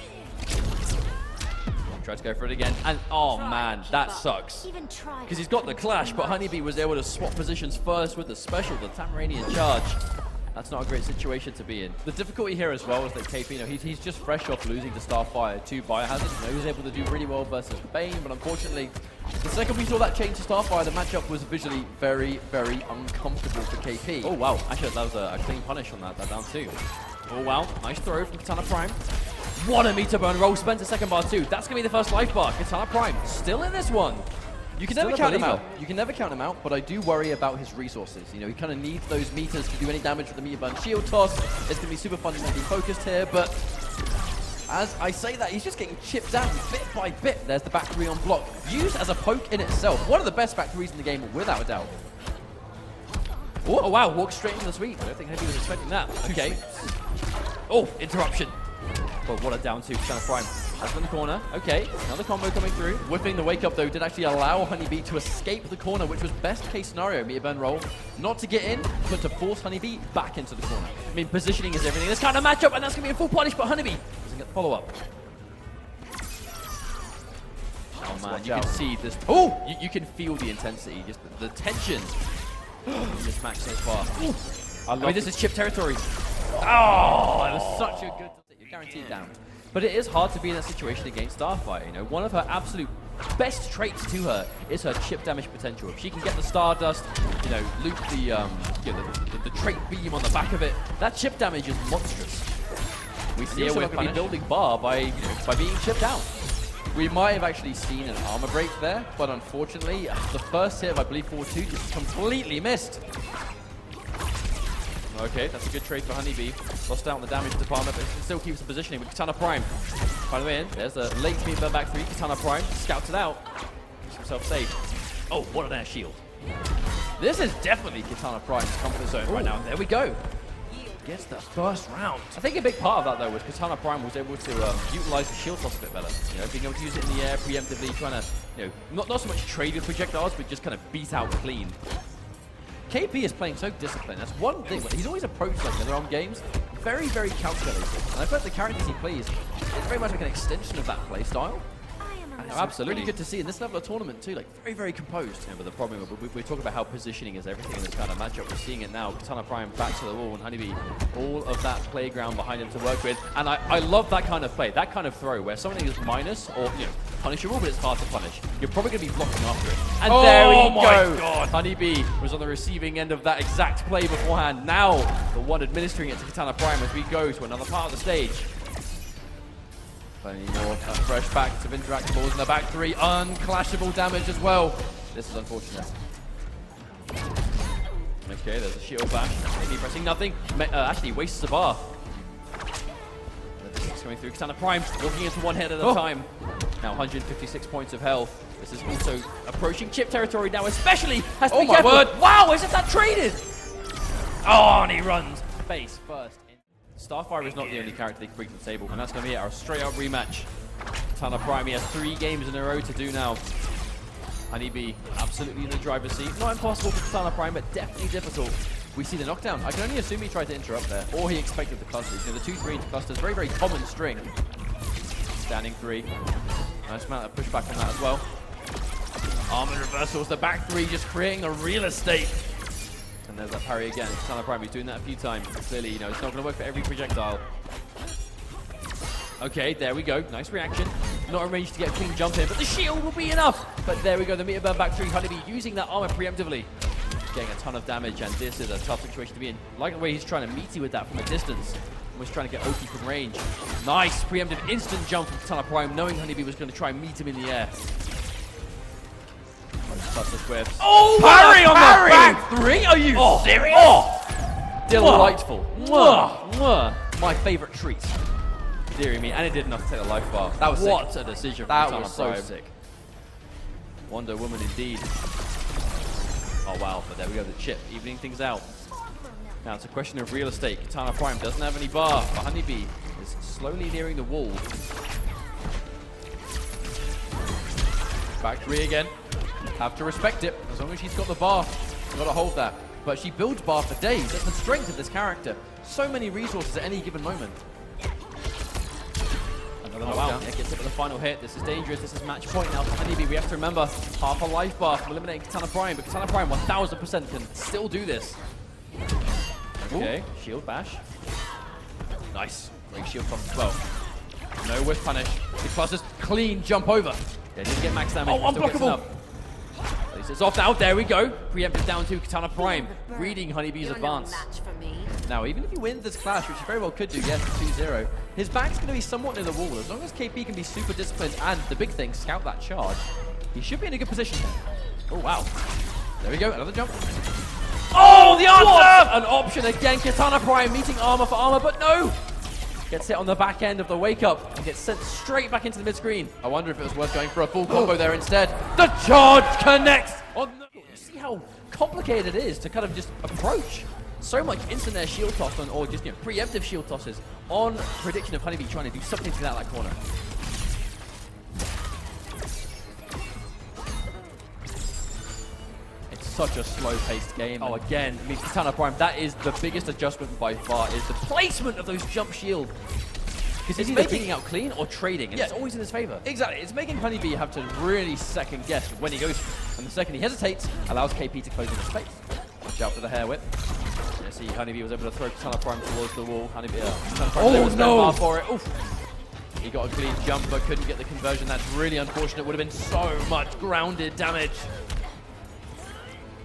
Tries to go for it again, and oh man, that sucks. Because he's got the clash, but HoneyBee was able to swap positions first with the special, the Tamaranian charge. That's not a great situation to be in. The difficulty here as well is that KP, you know, he's just fresh off losing to Starfire to Biohazard. You know, he was able to do really well versus Bane, but unfortunately, the second we saw that change to Starfire, the matchup was visually very, very uncomfortable for KP. Oh wow, actually that was a clean punish on that down 2. Oh wow, nice throw from Kitana Prime. What a meter burn roll, Spencer second bar 2. That's gonna be the first life bar. Kitana Prime still in this one. You can never count him out. You can never count him out, but I do worry about his resources. You know, he kind of needs those meters to do any damage with the meter burn shield toss. It's going to be super fundamentally focused here, but as I say that, he's just getting chipped down bit by bit. There's the back 3 on block. Used as a poke in itself. One of the best back 3s in the game, without a doubt. Oh wow, walks straight into the sweep. I don't think anybody was expecting that. Okay. Oh, interruption. But what a down 2, Kitana Prime. That's in the corner. Okay, another combo coming through. Whiffing the wake up though did actually allow HoneyBee to escape the corner, which was best case scenario, meter burn roll. Not to get in, but to force HoneyBee back into the corner. I mean, positioning is everything. This kind of matchup, and that's going to be a full punish, but HoneyBee doesn't get the follow up. Oh man, you can see this. Oh, you can feel the intensity, just the tension in this match so far. I mean, this is chip territory. Oh, it was such a good. You're guaranteed down. But it is hard to be in that situation against Starfire. You know, one of her absolute best traits to her is her chip damage potential. If she can get the Stardust, you know, loop the trait beam on the back of it, that chip damage is monstrous. We see her with building bar by being chipped out. We might have actually seen an armor break there, but unfortunately, the first hit of, I believe, forward 2 just completely missed. Okay, that's a good trade for HoneyBee. Lost out on the damage department, but still keeps the positioning with Kitana Prime. By the way, there's a late meter back 3. Kitana Prime scouts it out. Keeps himself safe. Oh, what an air shield. This is definitely Kitana Prime's comfort zone right now. There we go. Gets the first round. I think a big part of that, though, was Kitana Prime was able to utilize the shield toss a bit better. You know, being able to use it in the air preemptively, trying to, you know, not so much trade with projectiles, but just kind of beat out clean. KP is playing so disciplined. That's one thing, but he's always approached like other games very, very calculated. And I feel like the characters he plays is very much like an extension of that play style. Absolutely good to see in this level of tournament too, like very, very composed. You know, but the problem, we talk about how positioning is everything in this kind of matchup. We're seeing it now. Kitana Prime back to the wall, and HoneyBee, all of that playground behind him to work with. And I love that kind of play, that kind of throw where something is minus or, you know, punishable, but it's hard to punish. You're probably going to be blocking after it. And there we go. God. HoneyBee was on the receiving end of that exact play beforehand. Now the one administering it to Kitana Prime as we go to another part of the stage. Plenty more fresh backs of interactables in the back 3. Unclashable damage as well. This is unfortunate. Okay, there's a shield bash. Maybe pressing nothing. Actually wastes a bar. It's coming through. Kitana Prime walking into one head at a time. Now 156 points of health. This is also approaching chip territory now, especially has to be careful. Word. Wow, isn't that traded? Oh, and he runs face first. Starfire is not the only character they can bring to the table, and that's going to be our straight-up rematch. Kitana Prime, he has 3 games in a row to do now. HoneyBee absolutely in the driver's seat. Not impossible for Kitana Prime, but definitely difficult. We see the knockdown. I can only assume he tried to interrupt there, or he expected the clusters. You know, the 2-3 into clusters, very, very common string. Standing 3. Nice amount of pushback on that as well. Armored reversals, the back 3 just creating the real estate. And there's that parry again. Kitana Prime, he's doing that a few times. Clearly, you know, it's not going to work for every projectile. Okay, there we go. Nice reaction. Not arranged to get a clean jump in, but the shield will be enough. But there we go, the meter burn back 3. HoneyBee using that armor preemptively. Getting a ton of damage, and this is a tough situation to be in. Like the way he's trying to meet you with that from a distance. Almost trying to get OP from range. Nice preemptive instant jump from Kitana Prime, knowing HoneyBee was going to try and meet him in the air. Oh, parry on the back 3? Are you serious? Oh, delightful. Mwah. Mwah. My favorite treat. Deary me, and it did enough to take a life bar. That was what sick. A decision. That was so sick. Wonder Woman indeed. Oh wow, but there we go, the chip, evening things out. Now it's a question of real estate. Kitana Prime doesn't have any bar, but HoneyBee is slowly nearing the wall. Back 3 again. Have to respect it, as long as she's got the bar. She's got to hold that. But she builds bar for days. That's the strength of this character. So many resources at any given moment. Another knockdown. It gets hit with the final hit. This is dangerous. This is match point now for HoneyBee. We have to remember, half a life bar from eliminating Kitana Prime, but Kitana Prime 1000% can still do this. Okay, shield bash. Nice. Great shield from as well. No whiff punish. The clusters, clean jump over. Yeah, didn't get max damage. Oh, unblockable. It's off now. There we go. Preempted down to Kitana Prime, reading HoneyBee's advance. Now, even if he wins this clash, which he very well could do, yes, 2-0, his back's going to be somewhat near the wall. As long as KP can be super disciplined and, the big thing, scout that charge, he should be in a good position here. Oh, wow. There we go. Another jump. Oh, the answer! An option again. Kitana Prime meeting armor for armor, but no! Gets hit on the back end of the wake up and gets sent straight back into the mid screen. I wonder if it was worth going for a full combo there instead. The charge connects! On the, you see how complicated it is to kind of just approach. So much instant air shield toss on, or just, you know, preemptive shield tosses on prediction of HoneyBee trying to do something to get out of that corner. It's such a slow-paced game. Oh, again, I mean, Kitana Prime, that is the biggest adjustment by far, is the placement of those jump shield. Because he's either kicking out clean or trading, and it's always in his favor. Exactly, it's making HoneyBee have to really second guess when he goes. And the second he hesitates, allows KP to close in the space. Watch out for the hair whip. You see, HoneyBee was able to throw Kitana Prime towards the wall. HoneyBee, was no for it. Oof. He got a clean jump, but couldn't get the conversion. That's really unfortunate. Would have been so much grounded damage.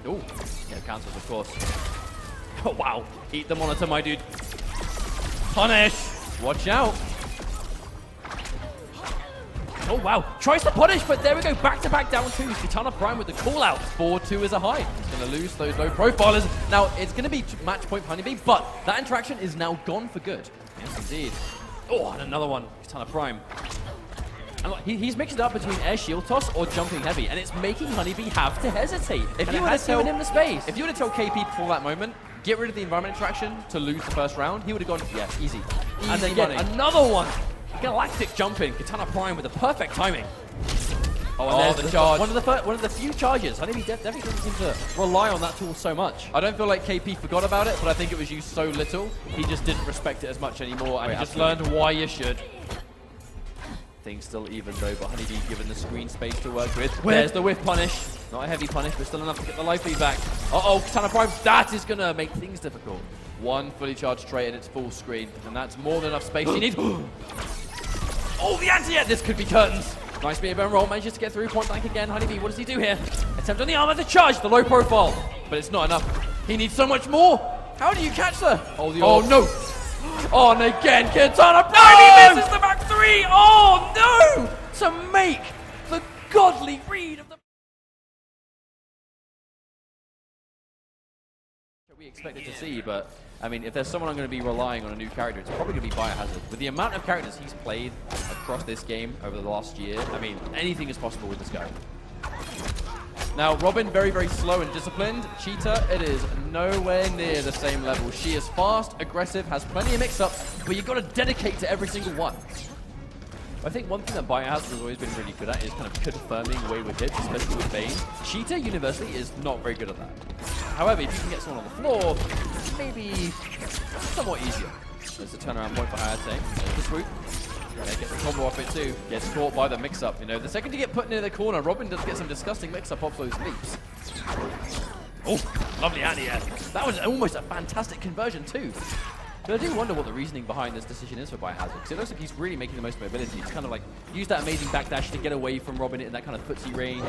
Oh, yeah, cancels, of course. Oh, wow. Eat the monitor, my dude. Punish. Watch out. Oh, wow. Tries to punish, but there we go. Back-to-back down 2. Kitana Prime with the call-out. 4-2 is a high. He's going to lose those low profilers. Now, it's going to be match point for HoneyBee, but that interaction is now gone for good. Yes, indeed. Oh, and another one. Kitana Prime. And look, he's mixed it up between air shield toss or jumping heavy, and it's making HoneyBee have to hesitate. If you were to tell him the space, if you were to tell KP before that moment, get rid of the environment interaction to lose the first round, he would have gone, yeah, easy. And then again, another one. Galactic jumping. Kitana Prime with the perfect timing. Oh, and there's the charge. One of the few charges. HoneyBee definitely doesn't seem to rely on that tool so much. I don't feel like KP forgot about it, but I think it was used so little, he just didn't respect it as much anymore, and he just learned why you should. Things still even though, but HoneyBee given the screen space to work with. There's the whiff punish. Not a heavy punish, but still enough to get the life lead back. Uh-oh, Kitana Prime, that is going to make things difficult. One fully charged trait and it's full screen, and that's more than enough space you need. Oh, the anti-hit! This could be curtains. Nice meter burn roll, manages to get through, point blank again. HoneyBee, what does he do here? Attempt on the armor to charge, the low profile. But it's not enough. He needs so much more. How do you catch her? Oh, no. Oh, and again, Kitana Prime, he misses the back 3. Oh, no! To make the godly read of the... We expected to see, but I mean, if there's someone I'm going to be relying on a new character, it's probably going to be Biohazard. With the amount of characters he's played across this game over the last year, I mean, anything is possible with this guy. Now, Robin, very, very slow and disciplined. Cheetah, it is nowhere near the same level. She is fast, aggressive, has plenty of mix-ups, but you've got to dedicate to every single one. I think one thing that Biohazard has always been really good at is kind of confirming wayward hits, especially with Bane. Cheetah universally is not very good at that. However, if you can get someone on the floor, maybe somewhat easier. There's a turnaround point for Hayatei. There's the swoop. Yeah, gets the combo off it too. Gets caught by the mix-up. You know, the second you get put near the corner, Robin does get some disgusting mix-up off those leaps. Oh, lovely anti-air. That was almost a fantastic conversion too. But I do wonder what the reasoning behind this decision is for Biohazard, because it looks like he's really making the most mobility. He's kind of like use that amazing backdash to get away from Robin in that kind of footsie range,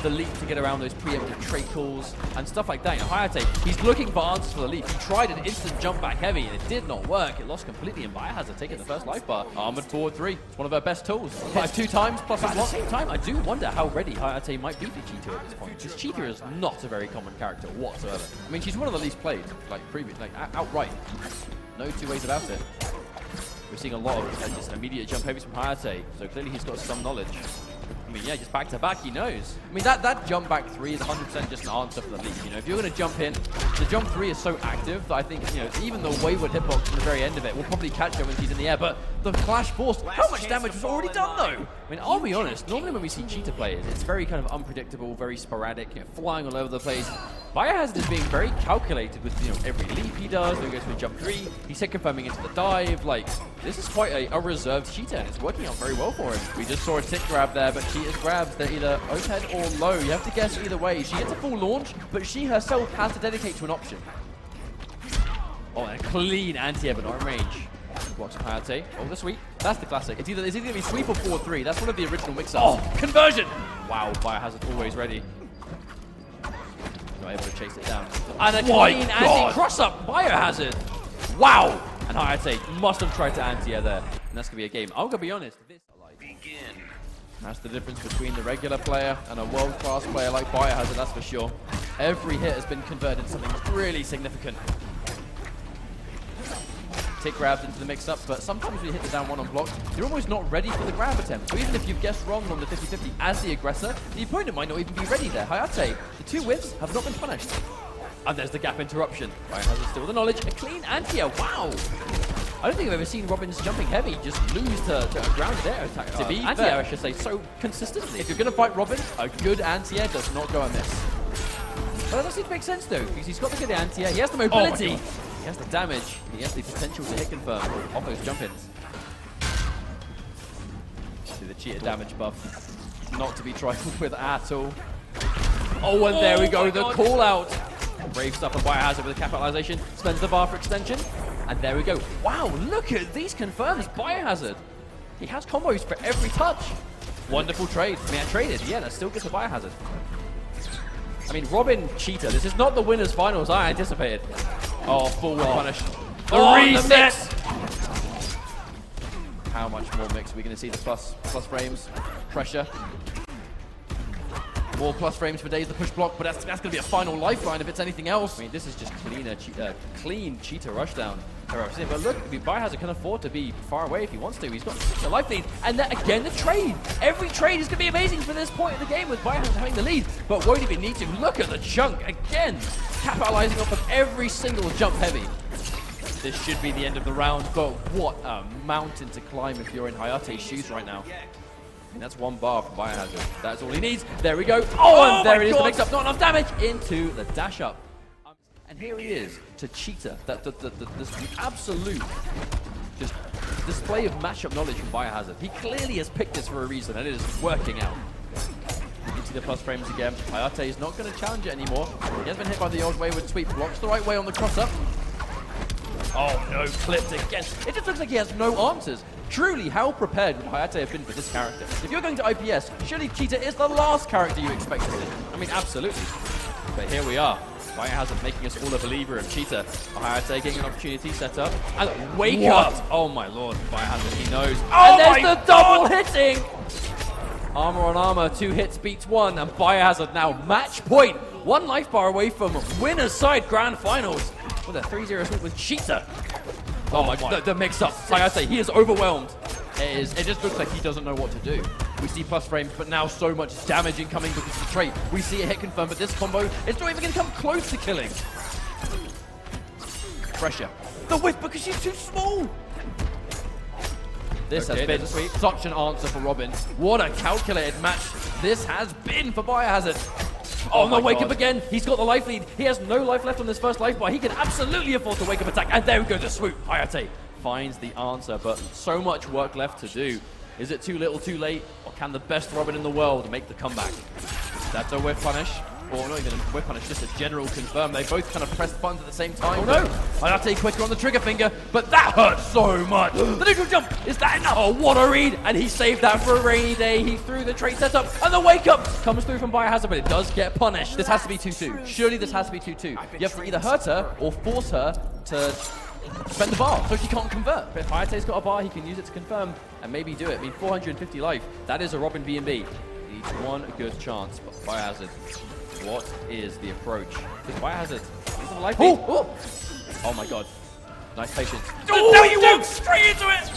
the leap to get around those preemptive trait calls, and stuff like that. You know, Hayatei, he's looking for answers for the leap. He tried an instant jump back heavy, and it did not work. It lost completely, and Biohazard taking the first life bar. Armored forward 3. It's one of her best tools. 2 times, plus at the same time, I do wonder how ready Hayatei might be for Cheetah at this point, because Cheetah is not a very common character whatsoever. I mean, she's one of the least played, like previous, like outright. No two ways about it. We're seeing a lot of just immediate jump heavies from Hayatei, so clearly he's got some knowledge. I mean, yeah, just back to back, he knows. I mean, that jump back 3 is 100% just an answer for the leap. You know, if you're going to jump in, the jump 3 is so active that I think, you know, even the wayward hitbox from the very end of it will probably catch her when she's in the air. But the flash force, how much damage was already done though? I mean, I'll be honest, normally when we see Cheetah players, it's very kind of unpredictable, very sporadic, you know, flying all over the place. Biohazard is being very calculated with, you know, every leap he does. Then he goes to a jump 3. He's hit confirming into the dive. Like, this is quite a reserved Cheetah, and it's working out very well for him. We just saw a tick grab there, but Cheetah's grabs, they're either overhead or low. You have to guess either way. She gets a full launch, but she herself has to dedicate to an option. Oh, and a clean anti-air, but not in range. Blocks from Hayatei. Oh, the sweep. That's the classic. It's either going to be sweep or 4-3. That's one of the original mix-ups. Oh, conversion! Wow, Biohazard always ready. Not able to chase it down. And a clean anti-cross-up, Biohazard. Wow! And Hayatei must have tried to anti-air there. And that's going to be a game. I'm going to be honest. This begin. That's the difference between the regular player and a world-class player like Biohazard, that's for sure. Every hit has been converted into something really significant. Tick grabs into the mix-up, but sometimes when you hit the down 1 on block, you're almost not ready for the grab attempt. So even if you've guessed wrong on the 50-50 as the aggressor, the opponent might not even be ready there. Hayatei, the 2 whiffs have not been punished. And there's the gap interruption. Biohazard still with the knowledge. A clean anti-air. Wow! I don't think I've ever seen Robin's jumping heavy just lose to a grounded air attack. To be anti-air, I should say, so consistently. If you're going to fight Robin, a good anti-air does not go amiss. But that does seem to make sense though, because he's got the good anti-air, he has the mobility, he has the damage, he has the potential to hit confirm off those jump-ins. See the Cheetah damage buff, not to be trifled with at all. Oh, and there we go, the call out. Brave stuff on Biohazard with the capitalization, spends the bar for extension, and there we go. Wow, look at these confirms, Biohazard. He has combos for every touch. Wonderful trade. I mean, I traded, yeah, that still gets a Biohazard. I mean, Robin, Cheetah, this is not the winners finals I anticipated. Oh, full punish. The reset! How much more mix are we going to see? The plus frames, pressure. More plus frames for days, the push block, but that's going to be a final lifeline if it's anything else. I mean, this is just clean Cheetah rushdown. But look, Biohazard can afford to be far away if he wants to. He's got such a life lead. And then again, the trade. Every trade is going to be amazing for this point in the game with Biohazard having the lead. But won't even need to. Look at the chunk again. Capitalizing off of every single jump heavy. This should be the end of the round, but what a mountain to climb if you're in Hayatei's shoes right now. And that's 1 bar from Biohazard. That's all he needs. There we go. Oh, and there it is. The mix-up. Not enough damage into the dash-up. And here he is to Cheetah. The absolute just display of matchup knowledge from Biohazard. He clearly has picked this for a reason, and it is working out. You can see the plus frames again. Hayatei is not going to challenge it anymore. He has been hit by the old wayward sweep. Blocks the right way on the cross-up. Oh no, clipped again. It just looks like he has no answers. Truly, how prepared would Hayatei have been for this character? If you're going to IPS, surely Cheetah is the last character you expect to see. I mean, absolutely. But here we are. Biohazard making us all a believer of Cheetah. Hayatei getting an opportunity set up. And wake up! Oh my lord, Biohazard, he knows. Oh, and there's the double hitting! Armor on armor, 2 hits beats 1, and Biohazard now match point. 1 life bar away from winners side grand finals. With a 3-0 sweep with Cheetah. Oh my god, the mix-up. Like I say, he is overwhelmed. It just looks like he doesn't know what to do. We see plus frames, but now so much damage incoming because of the trait. We see a hit confirm, but this combo, it's not even going to come close to killing. Pressure. The whiff because she's too small. This has been such an answer for Robin. What a calculated match this has been for Biohazard. Oh, no, wake up again. He's got the life lead. He has no life left on this first life bar. He can absolutely afford to wake up attack. And there we go, the swoop. Hayatei finds the answer, but so much work left to do. Is it too little, too late? Or can the best Robin in the world make the comeback? That's a whip punish. Or not even a whip punish, just a general confirm. They both kind of pressed buttons at the same time. Oh no! Hayatei quicker on the trigger finger, but that hurt so much. The neutral jump, is that enough? Oh, what a read! And he saved that for a rainy day. He threw the trait setup, and the wake up comes through from Biohazard, but it does get punished. This has to be 2-2. Surely this has to be 2-2. You have to either hurt her or force her to spend the bar, so she can't convert. But if Hayatei's got a bar, he can use it to confirm and maybe do it. I mean, 450 life, that is a Robin B&B. Needs one good chance, but Biohazard, what is the approach? Because Biohazard is a life lead. Oh my god. Nice patience. Oh, no, you won't! Straight into it!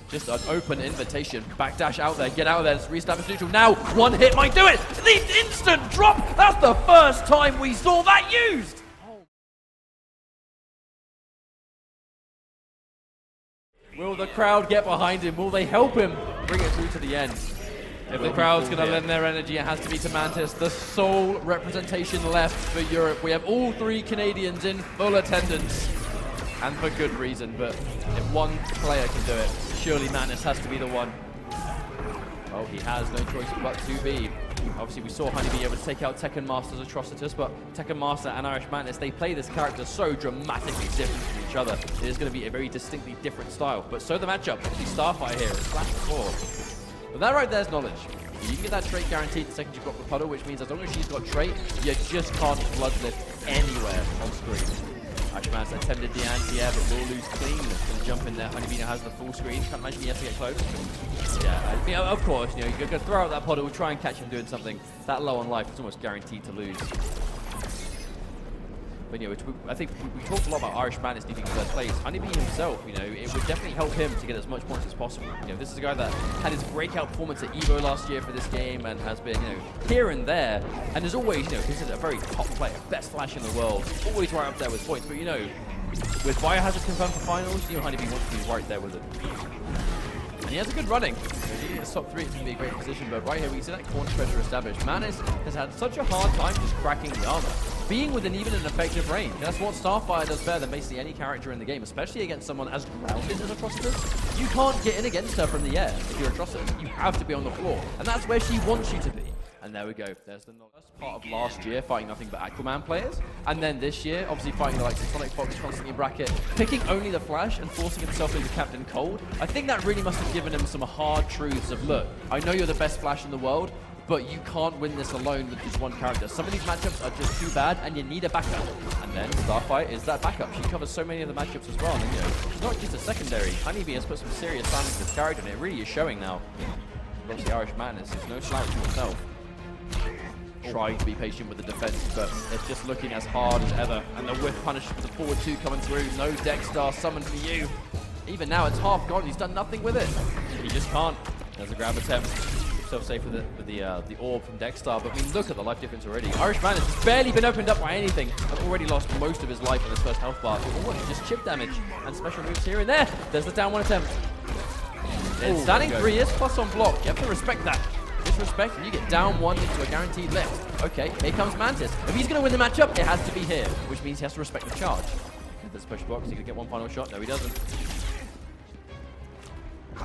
Just an open invitation. Backdash out there, get out of there, let's reestablish neutral. Now, one hit might do it! The instant drop! That's the first time we saw that used! Will the crowd get behind him? Will they help him bring it through to the end? If the crowd's going to lend their energy, it has to be to Mantis, the sole representation left for Europe. We have all 3 Canadians in full attendance, and for good reason, but if one player can do it, surely Mantis has to be the one. Oh, he has no choice but to be. Obviously, we saw HoneyBee able to take out Tekken Master's Atrocitus, but Tekken Master and Irishmantis, they play this character so dramatically different from each other. It is going to be a very distinctly different style. But so the matchup, Starfire here, is flash before. But that right there's knowledge. You can get that trait guaranteed the second you've got the puddle, which means as long as she's got trait, you just can't bloodlift anywhere on screen. Irishmantis attempted the anti-air, but will lose clean. Going to jump in there. HoneyBee now has the full screen. Can't imagine he has to get close. Yeah, I mean, of course, you know, you're going to throw out that puddle, try and catch him doing something that low on life. It's almost guaranteed to lose. But you know, I think we talked a lot about Irishmantis needing first place. HoneyBee himself, you know, it would definitely help him to get as much points as possible. You know, this is a guy that had his breakout performance at EVO last year for this game and has been, you know, here and there, and is always, you know, considered a very top player, best flash in the world, always right up there with points. But you know, with Biohazard confirmed for finals, you know, HoneyBee wants to be right there with it. And he has a good running. He gets top 3, it's going to be a great position, but right here we see that corner pressure established. Mantis has had such a hard time just cracking the armor, being within even an effective range. That's what Starfire does better than basically any character in the game, especially against someone as grounded as Atrocitus. You can't get in against her from the air if you're Atrocitus. You have to be on the floor, and that's where she wants you to be. And there we go. There's the first part of last year fighting nothing but Aquaman players. And then this year, obviously fighting the likes of Sonic Fox constantly in bracket, picking only the Flash and forcing himself into Captain Cold. I think that really must have given him some hard truths of, look, I know you're the best Flash in the world, but you can't win this alone with just one character. Some of these matchups are just too bad, and you need a backup. And then Starfire is that backup. She covers so many of the matchups as well. And you know, she's not just a secondary. HoneyBee has put some serious time into this character, and it really is showing now. Obviously, Irishmantis is no slouch himself. Trying to be patient with the defense, but it's just looking as hard as ever. And the whip punish for the forward 2 coming through. No Dexter summoned for you. Even now, it's half gone. He's done nothing with it. He just can't. There's a grab attempt. Himself safe with the orb from Dexter, but we look at the life difference already. Irishmantis has barely been opened up by anything and already lost most of his life in his first health bar. Oh, just chip damage and special moves here and there. There's the down 1 attempt. Standing 3 is plus on block. You have to respect that. Disrespect, and you get down 1 into a guaranteed lift. Okay, here comes Mantis. If he's going to win the matchup, it has to be here, which means he has to respect the charge. There's push block. Is he going to get one final shot? No, he doesn't.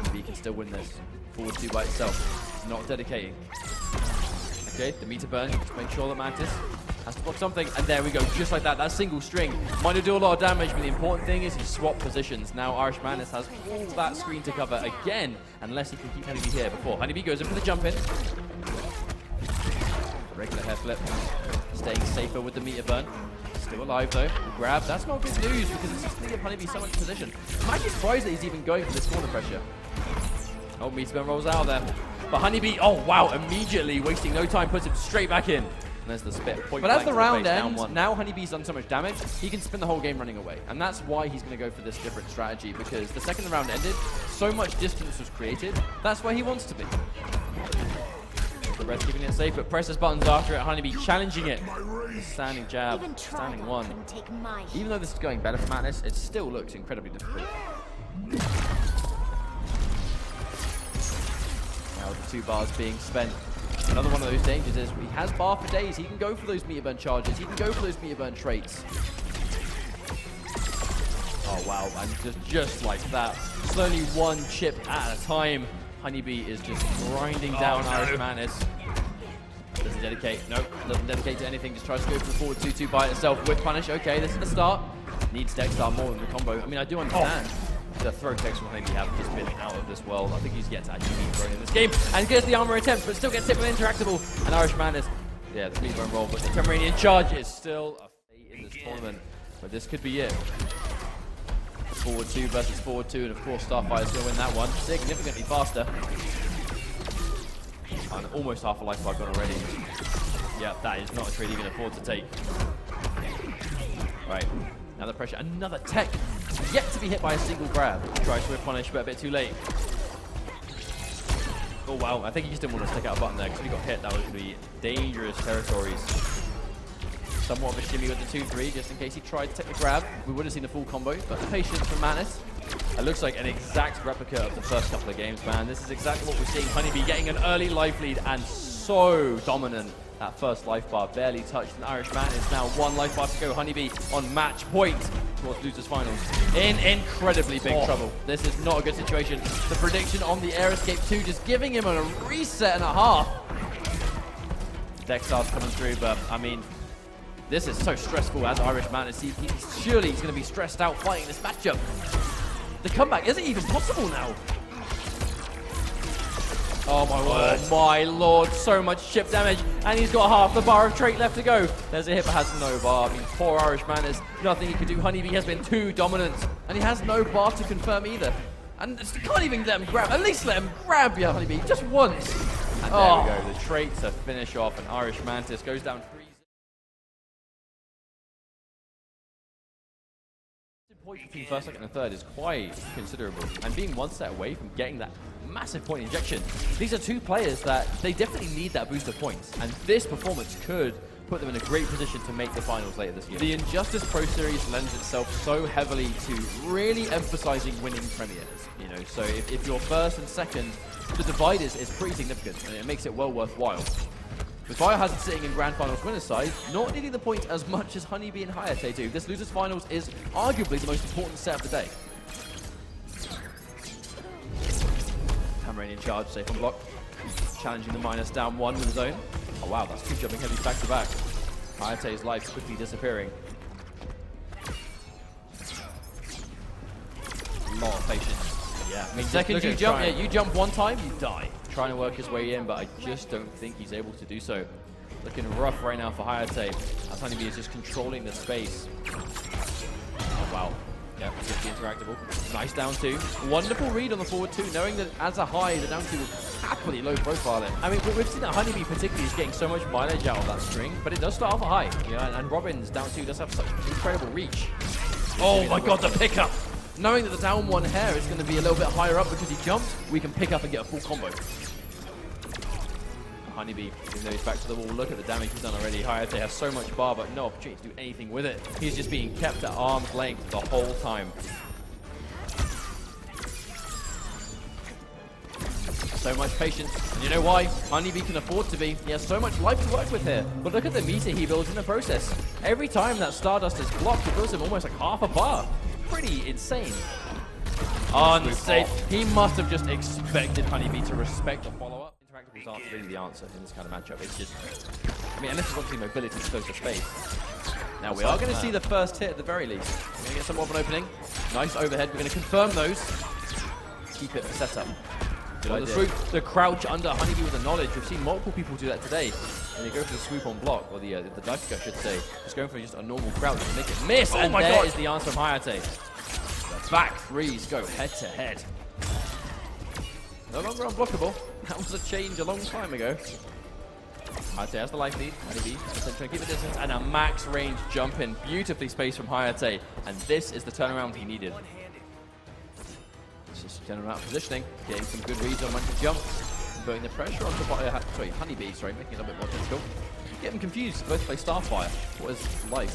Maybe he can still win this. Forward 2 by itself. Not dedicating. Okay, the meter burn. Just make sure that Mantis has to block something, and there we go, just like that. That single string might do a lot of damage, but the important thing is he swapped positions. Now Irishmantis has all that screen to cover again, unless he can keep HoneyBee here before. HoneyBee goes in for the jump in. Regular hair flip. Staying safer with the meter burn. Still alive though. Grab. That's not good news because it's just going to give HoneyBee so much position. I'm actually surprised that he's even going for this corner pressure. Oh, meter burn rolls out there. But HoneyBee, oh wow, immediately wasting no time, puts him straight back in. And there's the spit. But as the round ends, now HoneyBee's done so much damage, he can spend the whole game running away. And that's why he's going to go for this different strategy, because the second the round ended, so much distance was created. That's where he wants to be. The rest keeping it safe, but presses buttons after it. HoneyBee challenging it. Standing jab, standing 1. Even though this is going better for Mantis, it still looks incredibly difficult. Now the 2 bars being spent. Another one of those dangers is he has bar for days. He can go for those meter burn charges. He can go for those meter burn traits. Oh wow, and just like that, slowly 1 chip at a time. HoneyBee is just grinding down Irishmantis. Doesn't dedicate, nope, doesn't dedicate to anything, just tries to go for the forward 2-2 by itself with punish. Okay, this is the start. Needs Dexter more than the combo. I mean, I do understand. The throw techs from HoneyBee have just been out of this world. I think he's yet to actually be thrown in this game. And gets the armor attempt, but still gets hit with Interactable. And Irishmantis, yeah, the speed bone roll, but the Pomeranian charge is still a fate in this tournament. But this could be it. Forward 2 versus forward 2, and of course Starfire is going to win that one significantly faster. And almost half a life bar gone already. Yeah, that is not a trade he can afford to take. Right, now the pressure, another tech, yet to be hit by a single grab. Tries to punish, but a bit too late. Oh wow, I think he just didn't want to stick out a button there, because if he got hit, that was going to be dangerous territories. Somewhat of a shimmy with the 2-3, just in case he tried to take the grab. We would have seen a full combo, but the patience from Mantis. It looks like an exact replica of the first couple of games, man. This is exactly what we're seeing. HoneyBee getting an early life lead and so dominant. That first life bar barely touched an Irishmantis. Now 1 life bar to go. HoneyBee on match point towards Losers Finals. In incredibly big trouble. This is not a good situation. The prediction on the air escape 2 just giving him a reset and a half. Dexter's coming through, but I mean, this is so stressful as Irishmantis. Surely he's going to be stressed out fighting this matchup. The comeback isn't even possible now. Oh my word. Oh my lord, so much chip damage, and he's got half the bar of trait left to go. There's a hit but has no bar. I mean, poor Irishmantis, nothing he can do. HoneyBee has been too dominant, and he has no bar to confirm either. And can't even let him grab, at least let him grab you, HoneyBee, just once. And there we go, the trait to finish off, and Irishmantis goes down 3. Point between first, second, and third is quite considerable, and being 1 set away from getting that massive point injection. These are 2 players that they definitely need that boost of points, and this performance could put them in a great position to make the finals later this year. The Injustice Pro Series lends itself so heavily to really emphasizing winning premieres. You know, so if you're first and second, the divide is pretty significant, and it makes it well worthwhile. With Biohazard sitting in Grand Finals winner's side, not needing the points as much as HoneyBee and Hayatei do. This Losers Finals is arguably the most important set of the day. Pomeranian charge, safe on block. Challenging the minus down 1 with his own. Oh wow, that's 2 jumping heavies back to back. Hayatei's life quickly disappearing. A lot of patience. Yeah, I mean, second you jump, you jump 1 time, you die. Trying to work his way in, but I just don't think he's able to do so. Looking rough right now for Hayatei, as HoneyBee is just controlling the space. Oh, wow. Yeah, just interactable. Nice down 2. Wonderful read on the forward 2, knowing that as a high, the down 2 will happily low profile it. I mean, we've seen that HoneyBee particularly is getting so much mileage out of that string, but it does start off a high. Yeah, and Robin's down 2 does have such incredible reach. Oh my god, the pickup! Knowing that the down 1 hair is going to be a little bit higher up because he jumped, we can pick up and get a full combo. HoneyBee, even though he's back to the wall, look at the damage he's done already. Hayatei has so much bar, but no opportunity to do anything with it. He's just being kept at arm's length the whole time. So much patience, and you know why? HoneyBee can afford to be. He has so much life to work with here. But look at the meter he builds in the process. Every time that Stardust is blocked, it builds him almost like half a bar. Pretty insane. Unsafe. He must have just expected HoneyBee to respect the follow-up. Interactables aren't really the answer in this kind of matchup. It's just, I mean, unless it's obviously mobility to close the space. Now we are going to see the first hit at the very least. We're going to get some more of an opening. Nice overhead. We're going to confirm those. Keep it for setup. The swoop, the crouch under HoneyBee with the knowledge. We've seen multiple people do that today. And they go for the swoop on block, or the dive kick, I should say. Just going for just a normal crouch to make it miss. And there is the answer from Hayatei. The back threes go head to head. No longer unblockable. That was a change a long time ago. Hayatei has the life lead. HoneyBee trying to keep the distance, and a max range jump in, beautifully spaced from Hayatei. And this is the turnaround he needed. Just general out positioning, getting some good reads on when to jump, putting the pressure onto HoneyBee, making it a little bit more difficult. Getting confused, both play Starfire. What is life?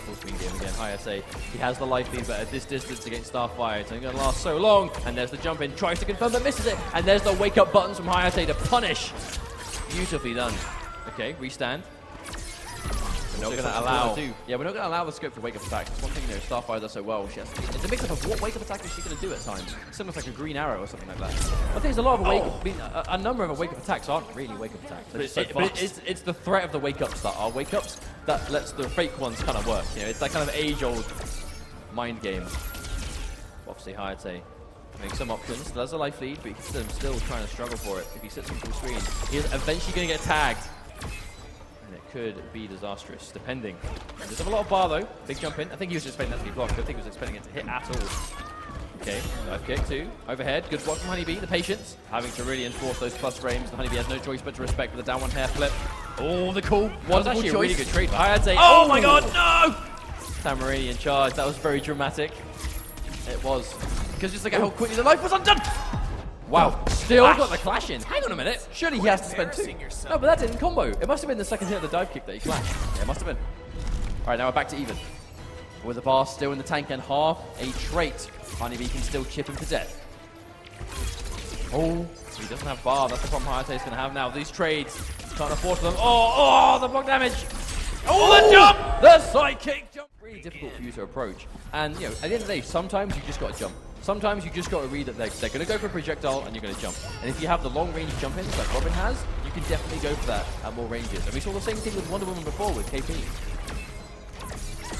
Full screen game again. Hayatei. He has the life lead, but at this distance against Starfire, it's only going to last so long. And there's the jump in, tries to confirm, but misses it. And there's the wake up buttons from Hayatei to punish. Beautifully done. Okay, restand. We're not going to allow. Yeah, we're not going to allow the scope for wake up attacks. That's one thing, Starfire does so well. It's a mix up of what wake up attack is she going to do at times. Similar to like a green arrow or something like that. I think there's a lot of a number of wake up attacks aren't really wake up attacks. But it's the threat of the wake ups that are wake ups that lets the fake ones kind of work. You know, it's that kind of age old mind game. Obviously, Hayatei having some options. There's a life lead, but you can see him still trying to struggle for it. If he sits on full screen, he is eventually going to get tagged. Could be disastrous, depending. And there's a lot of bar though. Big jump in. I think he was just expecting that to be blocked. I don't think he was expecting it to hit at all. Okay, dive kick too. Overhead. Good block from HoneyBee. The patience. Having to really enforce those plus frames. And HoneyBee has no choice but to respect with the down one hair flip. Oh, the cool. One actually a really good trade. Hayatei. Oh my god, no! Tamarani in charge. That was very dramatic. It was. Because just look at how quickly the life was undone. Wow, still got the clash in. Hang on a minute. Surely he has to spend 2. No, but that didn't combo. It must have been the second hit of the dive kick that he clashed. Yeah, it must have been. All right, now we're back to even. With the bar still in the tank and half a trait. HoneyBee can still chip him to death. Oh, he doesn't have bar. That's the problem Hayatei is going to have now. These trades, can't afford them. Oh, the block damage. Oh, the jump! The sidekick jump. Really difficult for you to approach. And, you know, at the end of the day, sometimes you just got to jump. Sometimes you just got to read that they're going to go for a projectile and you're going to jump. And if you have the long range jump ins like Robin has, you can definitely go for that at more ranges. And we saw the same thing with Wonder Woman before with KP.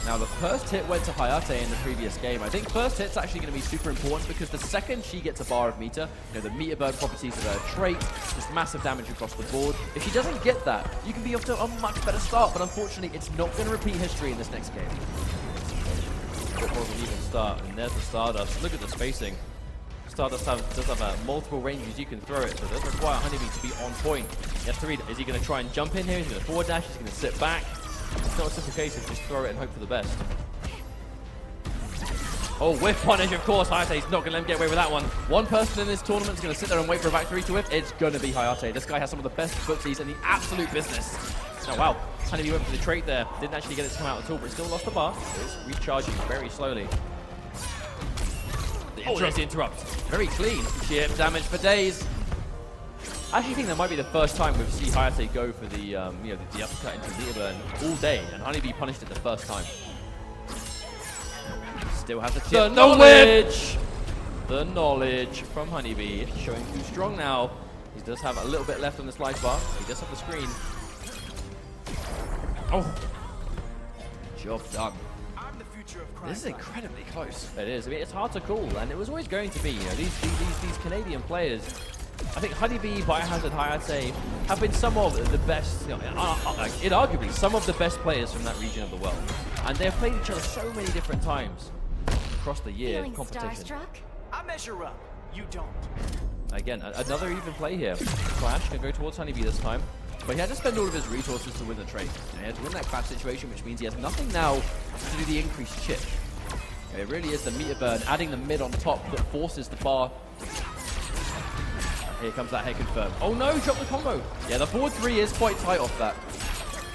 Now the first hit went to Hayatei in the previous game. I think first hit's actually going to be super important because the second she gets a bar of meter, you know, the meter burn properties of her trait, just massive damage across the board. If she doesn't get that, you can be off to a much better start, but unfortunately it's not going to repeat history in this next game. Before we even start, and there's the Stardust. Look at the spacing. Stardust does have multiple ranges you can throw it, so it does require HoneyBee to be on point. He has to read, is he going to try and jump in here? Is he going to forward dash? Is he going to sit back? It's not a simple case of just throw it and hope for the best. Oh, whiff punish, of course. Hayatei's not going to let him get away with that one. One person in this tournament is going to sit there and wait for a back 3 to whiff. It's going to be Hayatei. This guy has some of the best footsies in the absolute business. Oh, wow. HoneyBee went for the trait there. Didn't actually get it to come out at all, but still lost the bar. It's recharging very slowly. There's the interrupt. Very clean. Chip damage for days. I actually think that might be the first time we've seen Hayatei go for the, you know, the uppercut into meter burn all day, and HoneyBee punished it the first time. Still has the chip. The knowledge! The knowledge from HoneyBee, showing who's strong now. He does have a little bit left on this life bar. He does have the screen. Oh! Job done. This is incredibly close. It is. I mean, it's hard to call, and it was always going to be. You know, these Canadian players. I think HoneyBee, Biohazard, Hayatei have been some of the best, you know, inarguably some of the best players from that region of the world, and they have played each other so many different times across the year competition. Starstruck? I measure up. You don't. Again, another even play here. Clash can go towards HoneyBee this time. But he had to spend all of his resources to win the trade. He had to win that clash situation, which means he has nothing now to do the increased chip. It really is the meter burn, adding the mid on top that forces the bar. Here comes that head confirm. Oh no, drop the combo. Yeah, the forward 3 is quite tight off that.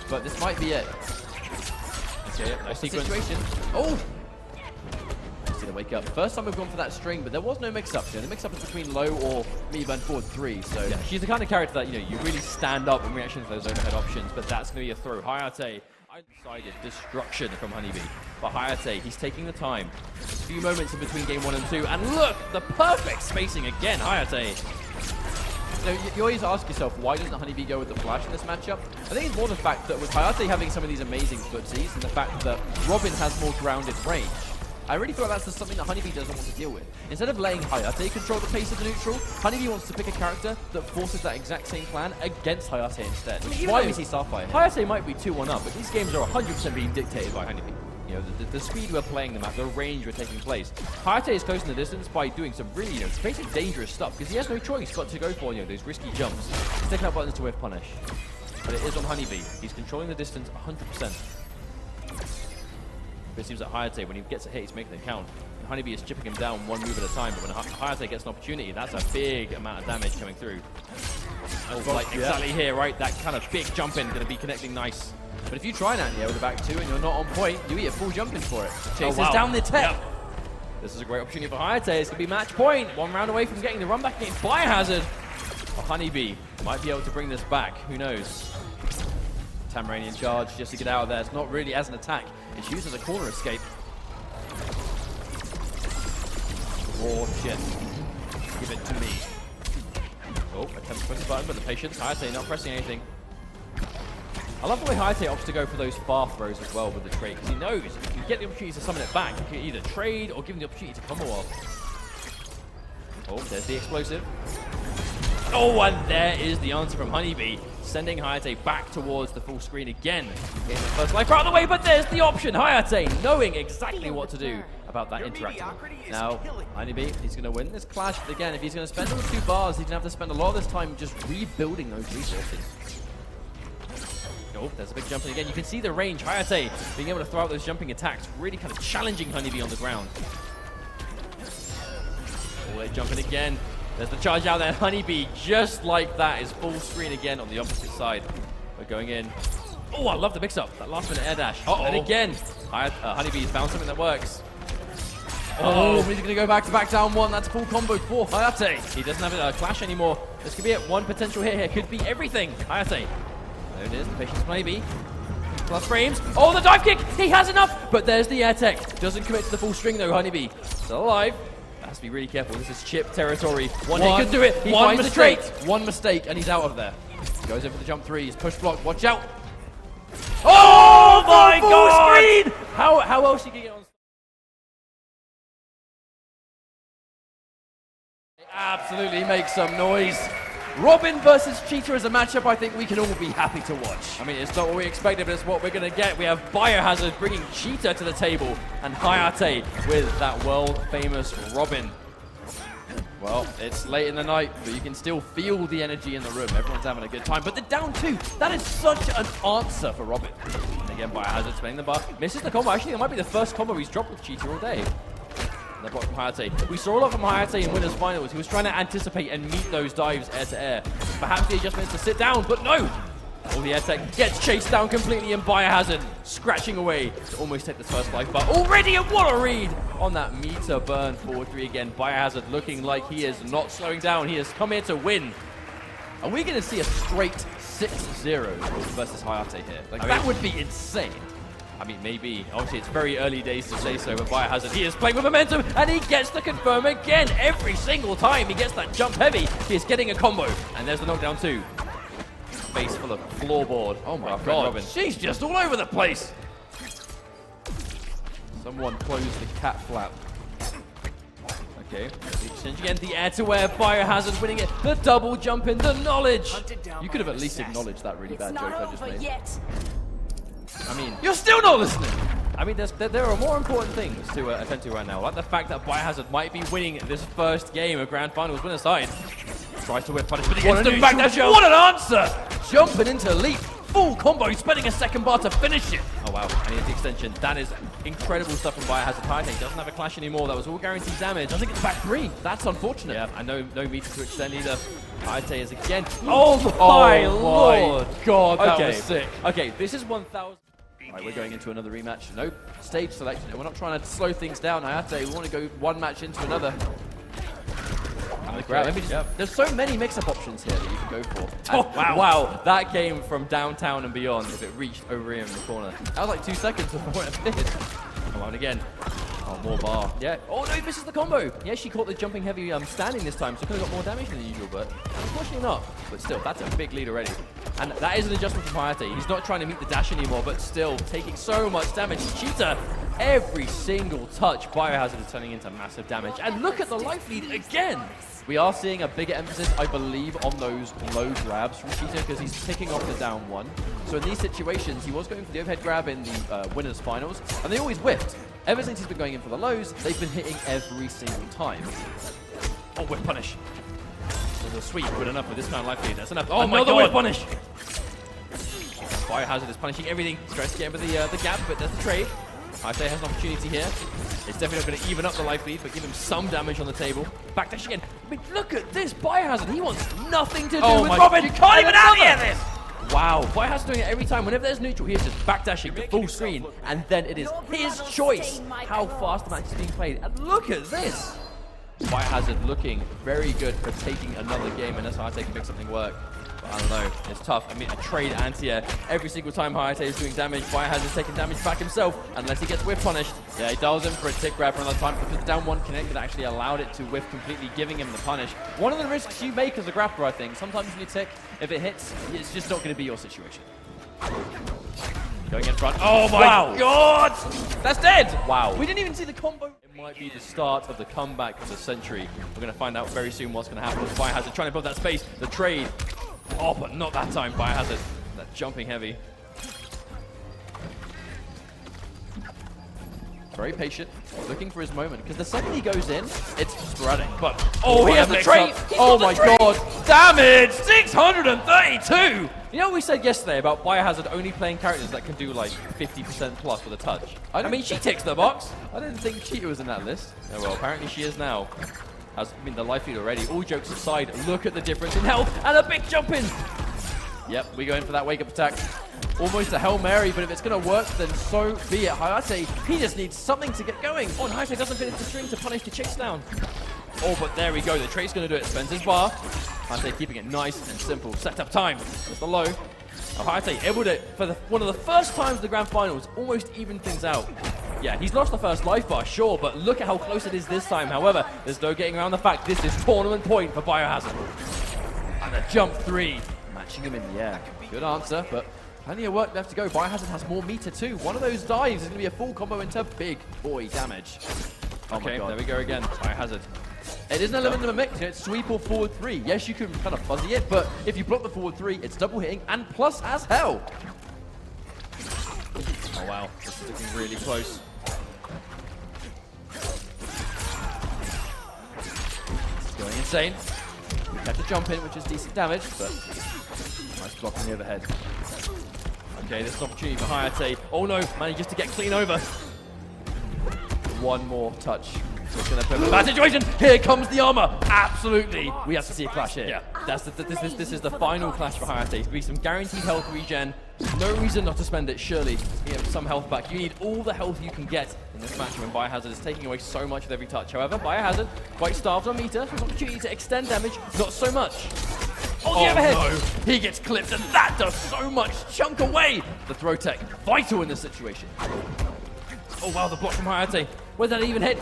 But this might be it. Okay, nice situation. Oh! To wake up. First time we've gone for that string, but there was no mix-up. The mix-up is between low or meter burn forward 3. So yeah, she's the kind of character that, you know, you really stand up in reaction to those overhead options, but that's going to be a throw. Hayatei, I decided destruction from HoneyBee. But Hayatei, he's taking the time. A few moments in between game 1 and 2, and look, the perfect spacing again, Hayatei. You always ask yourself, why doesn't HoneyBee go with the flash in this matchup? I think it's more the fact that with Hayatei having some of these amazing footsies, and the fact that Robin has more grounded range, I really feel like that's just something that HoneyBee doesn't want to deal with. Instead of letting Hayatei control the pace of the neutral, HoneyBee wants to pick a character that forces that exact same plan against Hayatei instead. Which is why we see Starfire. Hayatei might be 2-1 up, but these games are 100% being dictated by HoneyBee. You know, the speed we're playing them at, the range we're taking place. Hayatei is closing the distance by doing some really, you know, basically dangerous stuff, because he has no choice but to go for, you know, those risky jumps. He's taking out buttons to whiff punish. But it is on HoneyBee. He's controlling the distance 100%. But it seems that Hayatei, when he gets a hit, he's making it count. And HoneyBee is chipping him down one move at a time, but when Hayatei gets an opportunity, that's a big amount of damage coming through. Oh, like exactly here, right? That kind of big jump in, going to be connecting nice. But if you try an anti-air with a back 2 and you're not on point, you eat a full jumping for it. Chases wow. down the tech. Yep. This is a great opportunity for Hayatei. It's going to be match point. 1 round away from getting the run back against Biohazard. HoneyBee might be able to bring this back. Who knows? Tamaranian charge just to get out of there. It's not really as an attack. It's used as a corner escape. Oh, shit. Give it to me. Oh, attempt to press the button, but the patience. Hayatei not pressing anything. I love the way Hayatei opts to go for those far throws as well with the trade, because he knows if you get the opportunity to summon it back, you can either trade or give him the opportunity to combo off. Oh, there's the explosive. Oh, and there is the answer from HoneyBee, sending Hayatei back towards the full screen again. Getting the first life out of the way, but there's the option. Hayatei knowing exactly what to do about that interaction. Now, HoneyBee, he's going to win this clash, but again, if he's going to spend those 2 bars, he's going to have to spend a lot of this time just rebuilding those resources. Oh, there's a big jump in again. You can see the range. Hayatei being able to throw out those jumping attacks, really kind of challenging HoneyBee on the ground. Oh, they're jumping again. There's the charge out there. HoneyBee, just like that, is full screen again on the opposite side. We're going in. Oh, I love the mix-up. That last minute air dash. And again, HoneyBee's found something that works. Oh, he's going to go back to back down 1. That's full combo for Hayatei. He doesn't have a clash anymore. This could be it. 1 potential hit here. Could be everything. Hayatei. There it is, the patience maybe. Plus frames. Oh, the dive kick! He has enough! But there's the air tech. Doesn't commit to the full string though, HoneyBee. Still alive. Has to be really careful. This is chip territory. One hit could do it. He finds the trait. 1 mistake, and he's out of there. Goes in for the jump 3. He's push block. Watch out. Oh my god! Screen! How else you can get on? Absolutely makes some noise. Robin versus Cheetah is a matchup I think we can all be happy to watch. I mean, it's not what we expected, but it's what we're going to get. We have Biohazard bringing Cheetah to the table, and Hayatei with that world-famous Robin. Well, it's late in the night, but you can still feel the energy in the room. Everyone's having a good time. But the down 2, that is such an answer for Robin. And again, Biohazard spinning the bar. Misses the combo. Actually, it might be the first combo he's dropped with Cheetah all day. The block from Hayatei. We saw a lot from Hayatei in Winners Finals. He was trying to anticipate and meet those dives air to air. Perhaps the adjustment is to sit down, but no! All the air tech gets chased down completely, and Biohazard scratching away to almost take this first life bar already, and what a read on that meter burn forward 3 again. Biohazard looking like he is not slowing down. He has come here to win. Are we going to see a straight 6-0 versus Hayatei here? Like, that would be insane. I mean, maybe. Obviously, it's very early days to say so, but Biohazard, he is playing with momentum, and he gets the confirm again. Every single time he gets that jump heavy, he is getting a combo. And there's the knockdown 2. Face full of floorboard. Oh my god, Robin. She's just all over the place. Someone close the cat flap. Okay, the exchange again, the air-to-air, Biohazard winning it, the double jump in, the knowledge. You could have at least acknowledged that really bad joke I just made. Yet. I mean, you're still not listening! I mean, there are more important things to attend to right now, like the fact that Biohazard might be winning this first game of Grand Finals winner side. Tries to whip punishment against him, back dash. What an answer! Jumping into leap, full combo, spending a second bar to finish it. Oh wow, and here's the extension. That is incredible stuff from Biohazard. Hayatei doesn't have a clash anymore. That was all guaranteed damage. Doesn't get the back 3. That's unfortunate. Yeah, and no meter to extend either. Hayatei is again. Oh my lord! God, that was sick. Okay, this is 1,000. Right, we're going into another rematch. No stage selection. We're not trying to slow things down. Hayatei, we want to go one match into another. Grab. There's so many mix-up options here that you can go for. Oh, wow. That came from downtown and beyond if it reached over here in the corner. That was like 2 seconds before it finished. Come on again. Oh, more bar. Yeah. Oh, no, he misses the combo. Yeah, she caught the jumping heavy standing this time, so could have got more damage than usual, but unfortunately not. But still, that's a big lead already. And that is an adjustment from Hayatei. He's not trying to meet the dash anymore, but still taking so much damage. Cheetah, every single touch, Biohazard is turning into massive damage. And look at the life lead again. We are seeing a bigger emphasis, I believe, on those low grabs from Cheetah because he's picking off the down 1. So in these situations, he was going for the overhead grab in the Winners Finals, and they always whiffed. Ever since he's been going in for the lows, they've been hitting every single time. Oh, whip punish. There's a sweep, good enough with this kind of life lead. That's enough. Oh, another whip punish. Biohazard is punishing everything. Tries to get over the gap, but there's the trade. Hayatei has an opportunity here. It's definitely not going to even up the life lead, but give him some damage on the table. Backdash again. I mean, look at this Biohazard. He wants nothing to do with Robin. You can't even out-air this! Wow, Biohazard doing it every time. Whenever there's neutral, he is just backdashing to full screen, and then it is his choice how fast the match is being played. And look at this! Biohazard looking very good for taking another game, and that's Hayatei can make something work. But I don't know, it's tough. I mean, a trade anti-air. Every single time Hayatei is doing damage, Biohazard's taking damage back himself, unless he gets whiff punished. Yeah, he dials in for a tick grab for another time, because the down one connected actually allowed it to whiff completely, giving him the punish. One of the risks you make as a grappler, I think, sometimes when you tick, if it hits, it's just not going to be your situation. Going in front. Oh my god! That's dead! Wow. We didn't even see the combo. It might be the start of the comeback of the century. We're going to find out very soon what's going to happen with Biohazard trying to build that space. The trade. Oh, but not that time, Biohazard. That jumping heavy. Very patient, looking for his moment, because the second he goes in, it's sporadic. But he has the trade! Oh my god! Damage! 632! You know what we said yesterday about Biohazard only playing characters that can do like 50% plus with a touch? I mean, she ticks the box. I didn't think Cheetah was in that list. Oh well, apparently she is now. Has been the life lead already. All jokes aside, look at the difference in health and a big jump in. Yep, we go in for that wake-up attack. Almost a Hail Mary, but if it's going to work, then so be it. Hayatei, he just needs something to get going. Oh, and Hayatei doesn't finish the string to punish the chase down. Oh, but there we go. The trade's going to do it. Spencer's bar. Hayatei keeping it nice and simple. Set up time. Just the low. Oh, Hayatei able it for one of the first times in the grand finals. Almost even things out. Yeah, he's lost the first life bar, sure, but look at how close it is this time. However, there's no getting around the fact this is tournament point for Biohazard. And a jump 3. Matching him in the air. Good answer, but plenty of work left to go. Biohazard has more meter too. One of those dives is going to be a full combo into big boy damage. Oh okay, there we go again. Biohazard. It is an element of a mix. It's sweep or forward 3. Yes, you can kind of fuzzy it, but if you block the forward 3, it's double hitting and plus as hell. Oh wow, this is looking really close. It's going insane. We have to jump in, which is decent damage, but nice block on the overhead. Okay, this is an opportunity for Hayatei. Oh no, manages to get clean over. One more touch. So it's going to put him in a bad situation. Here comes the armor. Absolutely. We have to see a clash here. Yeah. This is the final clash for Hayatei. It's be some guaranteed health regen. No reason not to spend it, surely. You have some health back. You need all the health you can get in this match when Biohazard is taking away so much with every touch. However, Biohazard, quite starved on meter. Has an opportunity to extend damage, not so much. Oh, the overhead! No. He gets clipped, and that does so much. Chunk away! The throw tech, vital in this situation. Oh wow, the block from Hayatei. Where did that even hit?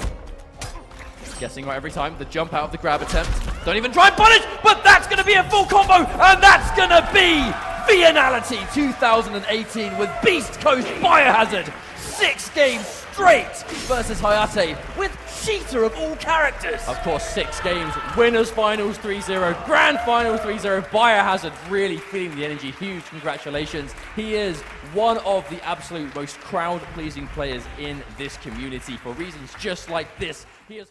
Guessing right every time. The jump out of the grab attempt. Don't even try and punish, but that's going to be a full combo, and that's going to be Finality 2018 with Beast Coast Biohazard. 6 games straight versus Hayatei with Cheetah of all characters. Of course, 6 games. Winners Finals 3-0. Grand Finals 3-0. Biohazard really feeling the energy. Huge congratulations. He is one of the absolute most crowd-pleasing players in this community for reasons just like this. He is